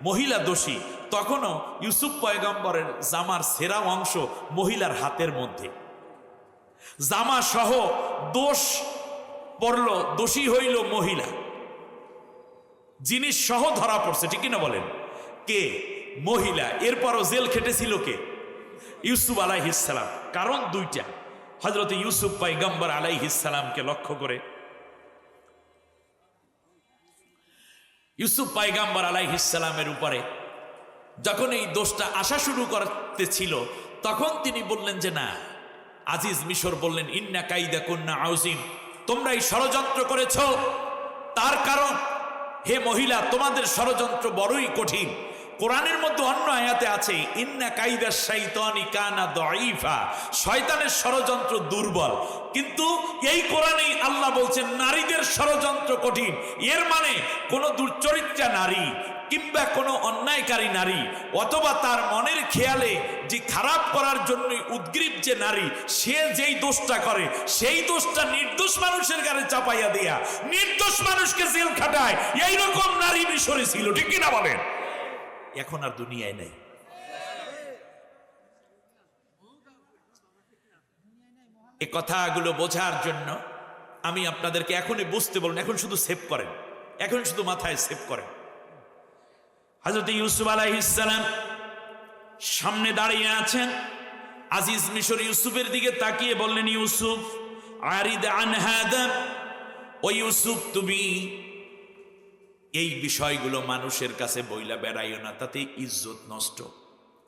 মহিলা দোষী, তখনও ইউসুফ পয়গম্বরের জামার ছেঁড়া অংশ মহিলার হাতের মধ্যে, জামা সহ দোষ পড়ল, দোষী হইল মহিলা, জিনিস সহ ধরা পড়ছে। ঠিক কিনা বলেন? কে? মহিলা। এরপরও জেল খেটেছিল কে? ইউসুফ আলাইহিস সালাম। কারণ দুইটা, হযরত ইউসুফ পয়গম্বর আলাইহিস সালামকে লক্ষ্য করে। ইউসুফ পয়গম্বর আলাইহিস সালামের উপরে যখন এই দোষটা আসা শুরু করতেছিল, তখন তিনি বললেন যে না। আজিজ মিশর বললেন, ইন্না কাইদাকুন্না আযীম, তোমরা এই ষড়যন্ত্র করেছ, তার কারণ হে মহিলা তোমাদের ষড়যন্ত্র বড়ই কঠিন। কোরআনের মধ্যে অন্য আয়াতে আছে, ইন্না কাইদাশ শাইতানি কানা দাঈফা, শয়তানের ষড়যন্ত্র দুর্বল। কিন্তু এই কোরআনেই আল্লাহ বলছেন নারীদের ষড়যন্ত্র কঠিন। এর মানে কোনো দুর্চরিত্রা নারী কিংবা কোনো অন্যায়কারী নারী, অথবা তার মনের খেয়ালে যে খারাপ করার জন্য উদ্গ্রীব যে নারী, সে যেই দোষটা করে সেই দোষটা নির্দোষ মানুষের গায়ে চাপাইয়া দিয়া নির্দোষ মানুষকে জেল খাটায়, এইরকম নারী মিশরে ছিল। ঠিক কিনা বলেন? এখন আর দুনিয়ায় নেই। এই কথাগুলো বোঝার জন্য আমি আপনাদেরকে এখনই বুঝতে বলুন, এখন শুধু সেভ করেন, এখন শুধু মাথায় সেভ করেন। হযরত ইউসুফ আলাইহিস সালাম সামনে দাঁড়িয়ে আছেন। আজিজ মিশর ইউসুফের দিকে তাকিয়ে বললেন, ইউসুফ আরিদ আন হাদা, ও ইউসুফ তুমি এই বিষয়গুলো মানুষের কাছে বইলা বেড়াইও না, তাতে ইজ্জত নষ্ট।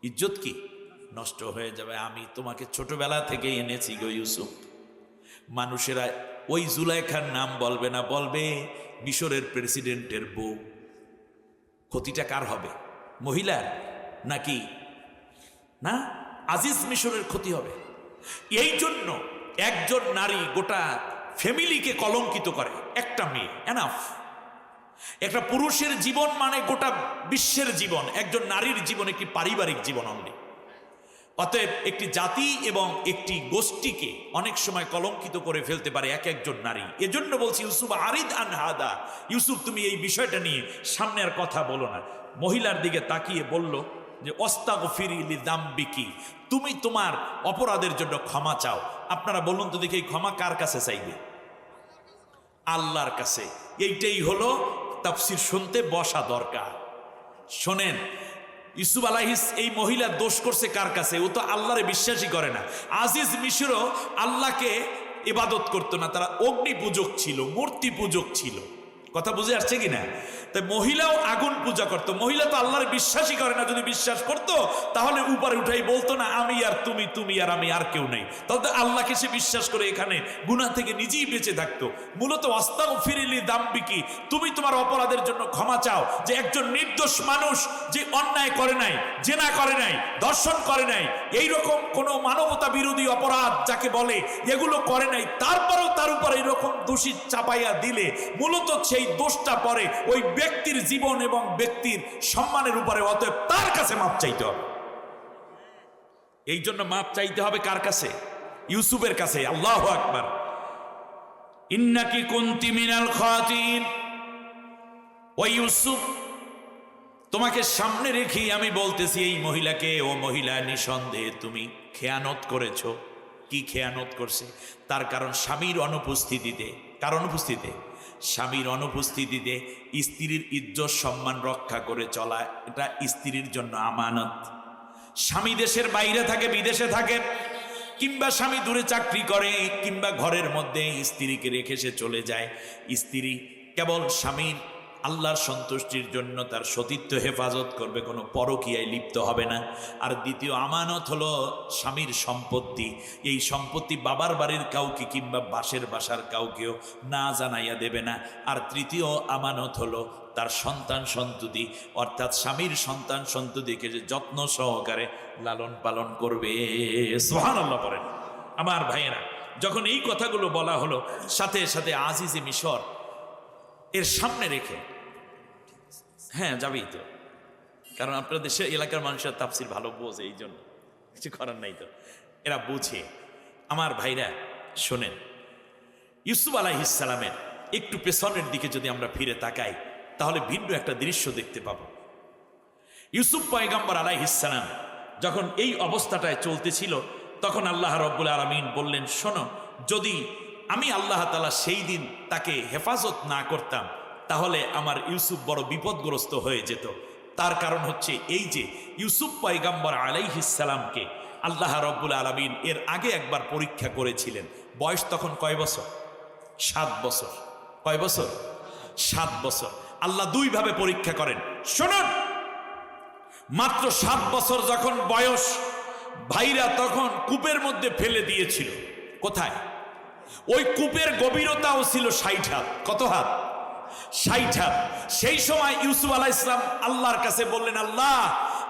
ইজ্জত কি নষ্ট হয়ে যাবে। আমি তোমাকে ছোটবেলা থেকে এনেছি গো ইউসুফ। মানুষেরা ওই জুলাইখার নাম বলবে না, বলবে মিশরের প্রেসিডেন্টের বউ। ক্ষতিটা কার হবে? মহিলার নাকি না আজিজ মিশরের ক্ষতি হবে। এই জন্য একজন নারী গোটা ফ্যামিলিকে কলঙ্কিত করে। একটা মেয়ে এনাফ। একটা পুরুষের জীবন মানে গোটা বিশ্বের জীবন, একজন নারীর জীবন একটি পারিবারিক জীবন অনলি। অতএব একটি জাতি এবং একটি গোষ্ঠীকে অনেক সময় কলঙ্কিত করে ফেলতে পারে এক একজন নারী। এজন্য বলছি ইউসুফ আরিদ আন হাদা, ইউসুফ তুমি এই বিষয়টা নিয়ে সামনে আর কথা বলো না। মহিলার দিকে তাকিয়ে বলল যে অস্তাগফিরি লিযামবিকি, তুমি তোমার অপরাধের জন্য ক্ষমা চাও। আপনারা বলুন তো দেখি, ক্ষমা কার কাছে চাইবে? আল্লাহর কাছে। এইটাই হলো তাফসীর শুনতে বসা দরকার। শোনেন, ইউসুফ আলাইহিস এই মহিলা দোষ করছে কার কাছে? ও তো আল্লাহরে বিশ্বাসই করে না। আজিজ মিশরও আল্লাহকে ইবাদত করতো না, তারা অগ্নি পূজক ছিল, মূর্তি পূজক ছিল। কথা বুঝে আসছে কিনা? তাই মহিলাও আগুন পূজা করতো। মহিলা তো আল্লাহর বিশ্বাসই করে না। যদি বিশ্বাস করতো তাহলে উপরে উঠাই বলতো না আমি আর তুমি, তুমি আর আমি, আর কেউ নেই। তাহলে আল্লাহকে সে বিশ্বাস করে এখানে গুনাহ থেকে নিজেই বেঁচে থাকতো। মূলত আস্তাগফিরি লিযামবিকি, তুমি তোমার অপরাধের জন্য ক্ষমা চাও। যে একজন নির্দোষ মানুষ যে অন্যায় করে নাই, জেনা করে নাই, দর্শন করে নাই, এইরকম কোনো মানবতা বিরোধী অপরাধ যাকে বলে এগুলো করে নাই, তারপরেও তার উপর এরকম দোষী চাপাইয়া দিলে মূলত সেই দোষটা পড়ে ওই ব্যক্তির জীবন এবং ব্যক্তির সম্মানের উপরে। অতএব তার কাছে মাপ চাইতে হবে। এই জন্য মাপ চাইতে হবে কার কাছে? ইউসুফের কাছে। আল্লাহু আকবার। ইন্নাকি কুনতি মিনাল খাতিন। ও ইউসুফ, তোমাকে সামনে রেখে আমি বলতেছি এই মহিলাকে, ও মহিলা নিঃসন্দেহে তুমি খেয়ানত করেছো। কি খেয়ানত করছে? তার কারণ স্বামীর অনুপস্থিতিতে। কার অনুপস্থিতিতে? স্বামীর অনুপস্থিতিতে স্ত্রীর ইজ্জত সম্মান রক্ষা করে চলা, এটা স্ত্রীর জন্য আমানত। স্বামী দেশের বাইরে থাকে, বিদেশে থাকে, কিংবা স্বামী দূরে চাকরি করে, কিংবা ঘরের মধ্যে স্ত্রীকে রেখে সে চলে যায়। স্ত্রী কেবল স্বামীর আল্লাহর সন্তুষ্টির জন্য তার সতীত্ব হেফাজত করবে, কোনো পরকীয়ায় লিপ্ত হবে না। আর দ্বিতীয় আমানত হলো স্বামীর সম্পত্তি। এই সম্পত্তি বাবার বাড়ির কাউকে কিংবা বাসের বাসার কাউকেও না জানাইয়া দেবে না। আর তৃতীয় আমানত হলো তার সন্তান সন্ততি, অর্থাৎ স্বামীর সন্তান সন্ততিকে যে যত্ন সহকারে লালন পালন করবে। সুবহানাল্লাহ পড়েন। আমার ভাইয়েরা, যখন এই কথাগুলো বলা হলো, সাথে সাথে আজিজে মিশর এর সামনে রেখে, হ্যাঁ যাবেই তো, কারণ আপনার দেশের এলাকার মানুষের তাফসীর ভালো বোঝে, এই জন্য কিছু করার নাই, তো এরা বুঝে। আমার ভাইরা শোনেন, ইউসুফ আলাইহিস সালামের একটু পেছনের দিকে যদি আমরা ফিরে তাকাই তাহলে ভিন্ন একটা দৃশ্য দেখতে পাবো। ইউসুফ পয়গম্বর আলাইহিস সালাম যখন এই অবস্থাটায় চলতেছিল, তখন আল্লাহ রব্বুল আলামিন বললেন, শোনো, যদি আমি আল্লাহ তাআলা সেই দিন তাকে হেফাজত না করতাম তাহলে আমার ইউসুফ বড় বিপদগ্রস্ত হয়ে যেত। তার কারণ হচ্ছে এই যে ইউসুফ পয়গম্বর আলাইহিস সালামকে আল্লাহ রব্বুল আলামিন এর আগে একবার পরীক্ষা করেছিলেন। বয়স তখন কয় বছর? 7 বছর। কয় বছর? 7 বছর। আল্লাহ দুইভাবে পরীক্ষা করেন। শুনুন, মাত্র 7 বছর যখন বয়স, ভাইরা তখন কূপের মধ্যে ফেলে দিয়েছিল। কোথায়? ওই কূপের গভীরতাও ছিল 60 হাত। কত হাত? 60 হাত। সেই সময় ইউসুফ আলাইহিস সালাম আল্লাহর কাছে বললেন, আল্লাহ,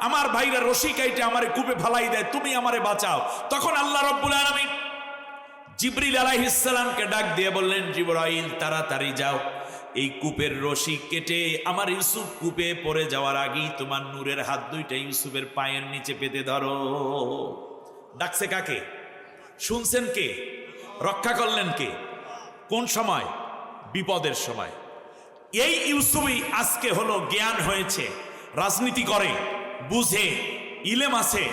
আমার ভাইরা রশি কাইটে আমারে কূপে ফালাই দেয়, তুমি আমারে বাঁচাও। তখন আল্লাহ রব্বুল আলামিন জিবরিল আলাইহিস সালামকে ডাক দিয়ে বললেন, জিবরাইল, তাড়াতাড়ি যাও, এই কূপের রশি কেটে আমার ইউসুফ কূপে পড়ে যাওয়ার আগেই তোমার নূরের হাত দুইটা ইউসুফের পায়ের নিচে পেতে ধরো। ডাকছে কাকে? শুনছেন কে? রক্ষা করলেন কে? কোন সময়? বিপদের সময়। এই ইউসুফই আজকে হলো জ্ঞান হয়েছে, রাজনীতি করে, বুঝে, ইলেম আছে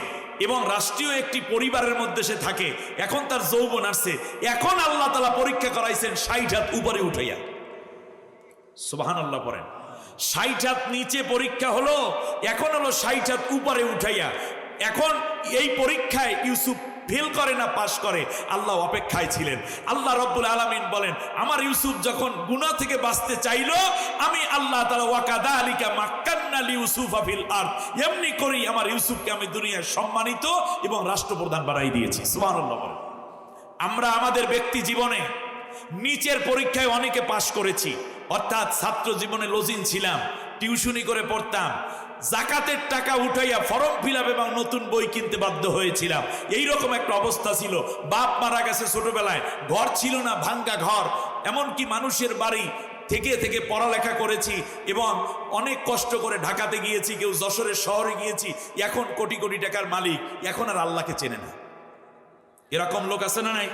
এবং রাষ্ট্রীয় একটি পরিবারের মধ্যে সে থাকে। এখন তার যৌবন আসছে, এখন আল্লাহ তাআলা পরীক্ষা করাইছেন 60 হাত উপরে উঠাইয়া। সুবহানাল্লাহ পড়েন। 60 হাত নিচে পরীক্ষা হলো, এখন হলো 60 হাত উপরে উঠাইয়া। এখন এই পরীক্ষায় ইউসুফ ফেল করে না পাশ করে, আল্লাহ অপেক্ষায় ছিলেন। আল্লাহ রব্বুল আলামিন বলেন, আমার ইউসুফ যখন গুনাহ থেকে বাঁচতে চাইলো, আমি আল্লাহ তাআলা ওয়াকাদালিকা মাক্কান্না লিইউসুফা ফিল আরদ, এমনি করেই আমার ইউসুফকে আমি দুনিয়ায় সম্মানিত এবং রাষ্ট্রপ্রধান বানাই দিয়েছি। সুবহানাল্লাহ। আমরা আমাদের ব্যক্তি জীবনে নিচের পরীক্ষায় অনেকে পাশ করেছি, অর্থাৎ ছাত্র জীবনে লজিন ছিলাম, টিউশনি করে পড়তাম, জাকাতের টাকা উঠাইয়া ফর্ম ফিল আপ এবং নতুন বই কিনতে বাধ্য হয়েছিলাম। এইরকম একটা অবস্থা ছিল। বাপ মারা গেছে ছোটবেলায়, ঘর ছিল না, ভাঙ্গা ঘর, এমনকি মানুষের বাড়ি থেকে থেকে পড়ালেখা করেছি এবং অনেক কষ্ট করে ঢাকাতে গিয়েছি, কেউ যশোরের শহরে গিয়েছি, এখন কোটি কোটি টাকার মালিক, এখন আর আল্লাহকে চেনে না। এরকম লোক আছে না নাই?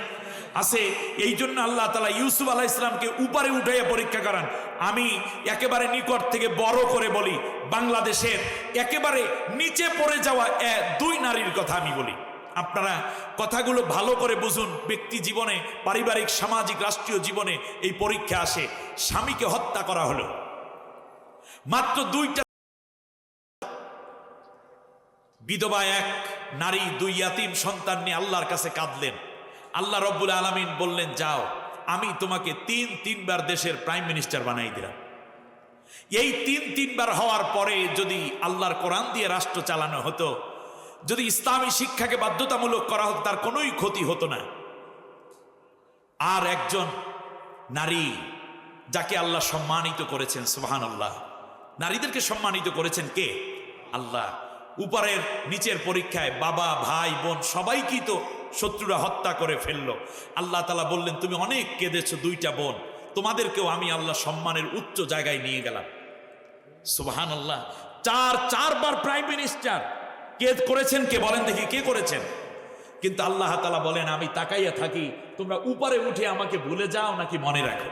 আছে। এই জন্য আল্লাহ তাআলা ইউসুফ আলাইহিস সালামকে উপরে উঠাইয়া পরীক্ষা করান। আমি একেবারে নিকট থেকে বড় করে বলি, বাংলাদেশের একেবারে নিচে পড়ে যাওয়া দুই নারীর কথা আমি বলি, আপনারা কথাগুলো ভালো করে বুঝুন। ব্যক্তি জীবনে, পারিবারিক, সামাজিক, রাষ্ট্রীয় জীবনে এই পরীক্ষা আসে। স্বামীকে হত্যা করা হলো, মাত্র 2টা বিধবা এক নারী, 2 ইয়াতিম সন্তান নিয়ে আল্লাহর কাছে কাঁদলেন। আল্লাহ রব্বুল আলামিন বললেন, যাও, আমি তোমাকে 3-3বার দেশের প্রাইম মিনিস্টার বানাই দিলাম। এই 3-3বার হওয়ার পরে যদি আল্লাহর কোরআন দিয়ে রাষ্ট্র চালানো হতো, যদি ইসলামী শিক্ষাকে বাধ্যতামূলক করা হতো, তার কোনোই ক্ষতি হতো না। আর একজন নারী যাকে আল্লাহ সম্মানিত করেছেন, সুবহানাল্লাহ, নারীদেরকে সম্মানিত করেছেন কে? আল্লাহ। উপরের নিচের পরীক্ষায় বাবা, ভাই, বোন সবাইকেই তো শত্রুরা হত্যা করে ফেললো। আল্লাহ তাআলা বললেন, তুমি অনেক কেঁদেছো 2টা বোন, তোমাদেরকেও আমি আল্লাহ সম্মানের উচ্চ জায়গায় নিয়ে গেলাম। সুবহানাল্লাহ। 4বার প্রাইম মিনিস্টার কে করেছেন? কে বলেন দেখি, কে করেছেন? কিন্তু আল্লাহ তাআলা বলেন, আমি তাকাইয়া থাকি তোমরা উপরে উঠে আমাকে ভুলে যাও নাকি মনে রাখো।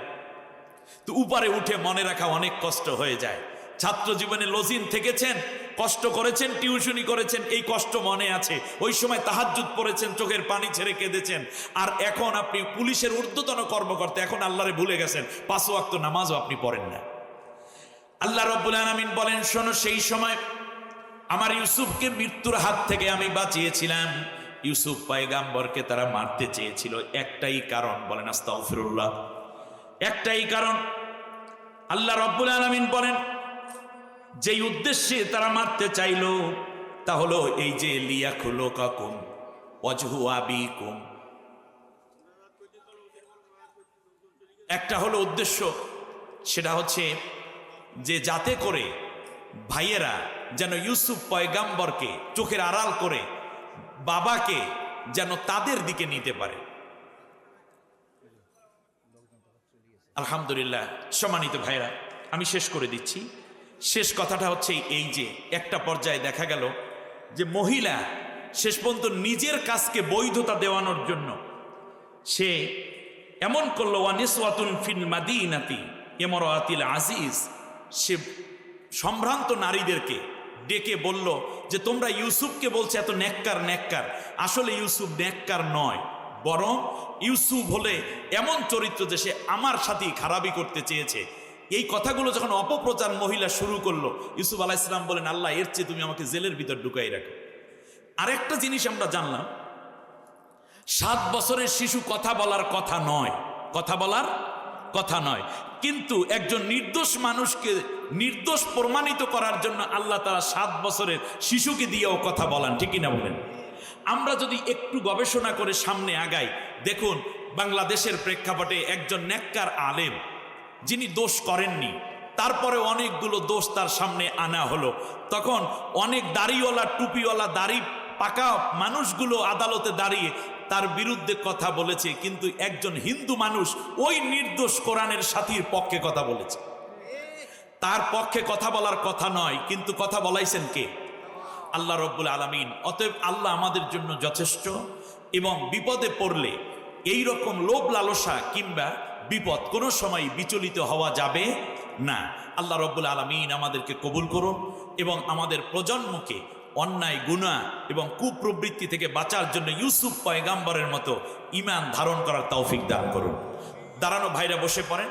তো উপরে উঠে মনে রাখা অনেক কষ্ট হয়ে যায়। ছাত্র জীবনে লজিন থেকেছেন, কষ্ট করেছেন, টিউশনি করেছেন, এই কষ্ট মনে আছে। ওই সময় তাহাজ্জুদ পড়েছেন, চোখের পানি ছেড়ে কেঁদেছেন। আর এখন আপনি পুলিশের ঊর্ধ্বতন কর্মকর্তা, এখন আল্লাহরে ভুলে গেছেন, 5 ওয়াক্ত নামাজও আপনি পড়েন না। আল্লাহ রাব্বুল আলামিন বলেন, শোনো, সেই সময় আমার ইউসুফকে মৃত্যুর হাত থেকে আমি বাঁচিয়েছিলাম। ইউসুফ পয়গাম্বরকে তারা মারতে চেয়েছিল, একটাই কারণ, বলেন আস্তাগফিরুল্লাহ, একটাই কারণ। আল্লাহ রাব্বুল আলামিন বলেন, যেই উদ্দেশ্যে তারা মারতে চাইল তা হলো এই যে লিয়াখলুকাকুম ওয়াজহু আবিকুম, একটা হলো উদ্দেশ্য, সেটা হচ্ছে যে যাতে করে ভাইয়েরা যেন ইউসুফ পয়গাম্বরকে চোখের আড়াল করে বাবাকে যেন তাদের দিকে নিতে পারে। আলহামদুলিল্লাহ। সম্মানিত ভাইরা, আমি শেষ করে দিচ্ছি। শেষ কথাটা হচ্ছে এই যে একটা পর্যায়ে দেখা গেল যে মহিলা শেষ পর্যন্ত নিজের কাজকে বৈধতা দেওয়ানোর জন্য সে এমন করলো, ওয়ানিসওয়াতুন ফিল মাদিনাতি ইমরাতিল আজিজ, সে সম্ভ্রান্ত নারীদেরকে ডেকে বলল যে তোমরা ইউসুফকে বলছে এত নেককার নেককার, আসলে ইউসুফ নেককার নয়, বরং ইউসুফ হলে এমন চরিত্র যে সে আমার সাথেই খারাপি করতে চেয়েছে। এই কথাগুলো যখন অপপ্রচার মহিলা শুরু করলো, ইউসুফ আলাইহিস সালাম বলেন, আল্লাহ, এর চেয়ে তুমি আমাকে জেলের ভিতর ঢুকাই রাখো। আরেকটা জিনিস আমরা জানলাম, 7 বছরের শিশু কথা বলার কথা নয়, কথা বলার কথা নয়, কিন্তু একজন নির্দোষ মানুষকে নির্দোষ প্রমাণিত করার জন্য আল্লাহ তাআলা 7 বছরের শিশুকে দিয়েও কথা বলান, ঠিক কিনা বলেন? আমরা যদি একটু গবেষণা করে সামনে আগাই, দেখুন বাংলাদেশের প্রেক্ষাপটে একজন নেককার আলেম যিনি দোষ করেননি, তারপরে অনেকগুলো দোষ তার সামনে আনা হলো, তখন অনেক দাড়িওয়ালা, টুপিওয়ালা, দাড়ি পাকা মানুষগুলো আদালতে দাঁড়িয়ে তার বিরুদ্ধে কথা বলেছে, কিন্তু একজন হিন্দু মানুষ ওই নির্দোষ কোরআনের সাথীর পক্ষে কথা বলেছে। তার পক্ষে কথা বলার কথা নয়, কিন্তু কথা বলাইছেন কে? আল্লাহ রব্বুল আলামিন। অতএব আল্লাহ আমাদের জন্য যথেষ্ট, এবং বিপদে পড়লে এই রকম লোভ লালসা কিংবা বিপদ কোনো সময় বিচলিত হওয়া যাবে না। আল্লাহ রব্বুল আলামিন আমাদেরকে কবুল করুন এবং আমাদের প্রজন্মকে অন্যায়, গুনাহ এবং কুপ্রবৃত্তি থেকে বাঁচার জন্য ইউসুফ পয়গাম্বরের মতো ঈমান ধারণ করার তৌফিক দান করুন। দাঁড়ানো ভাইরা বসে পড়েন।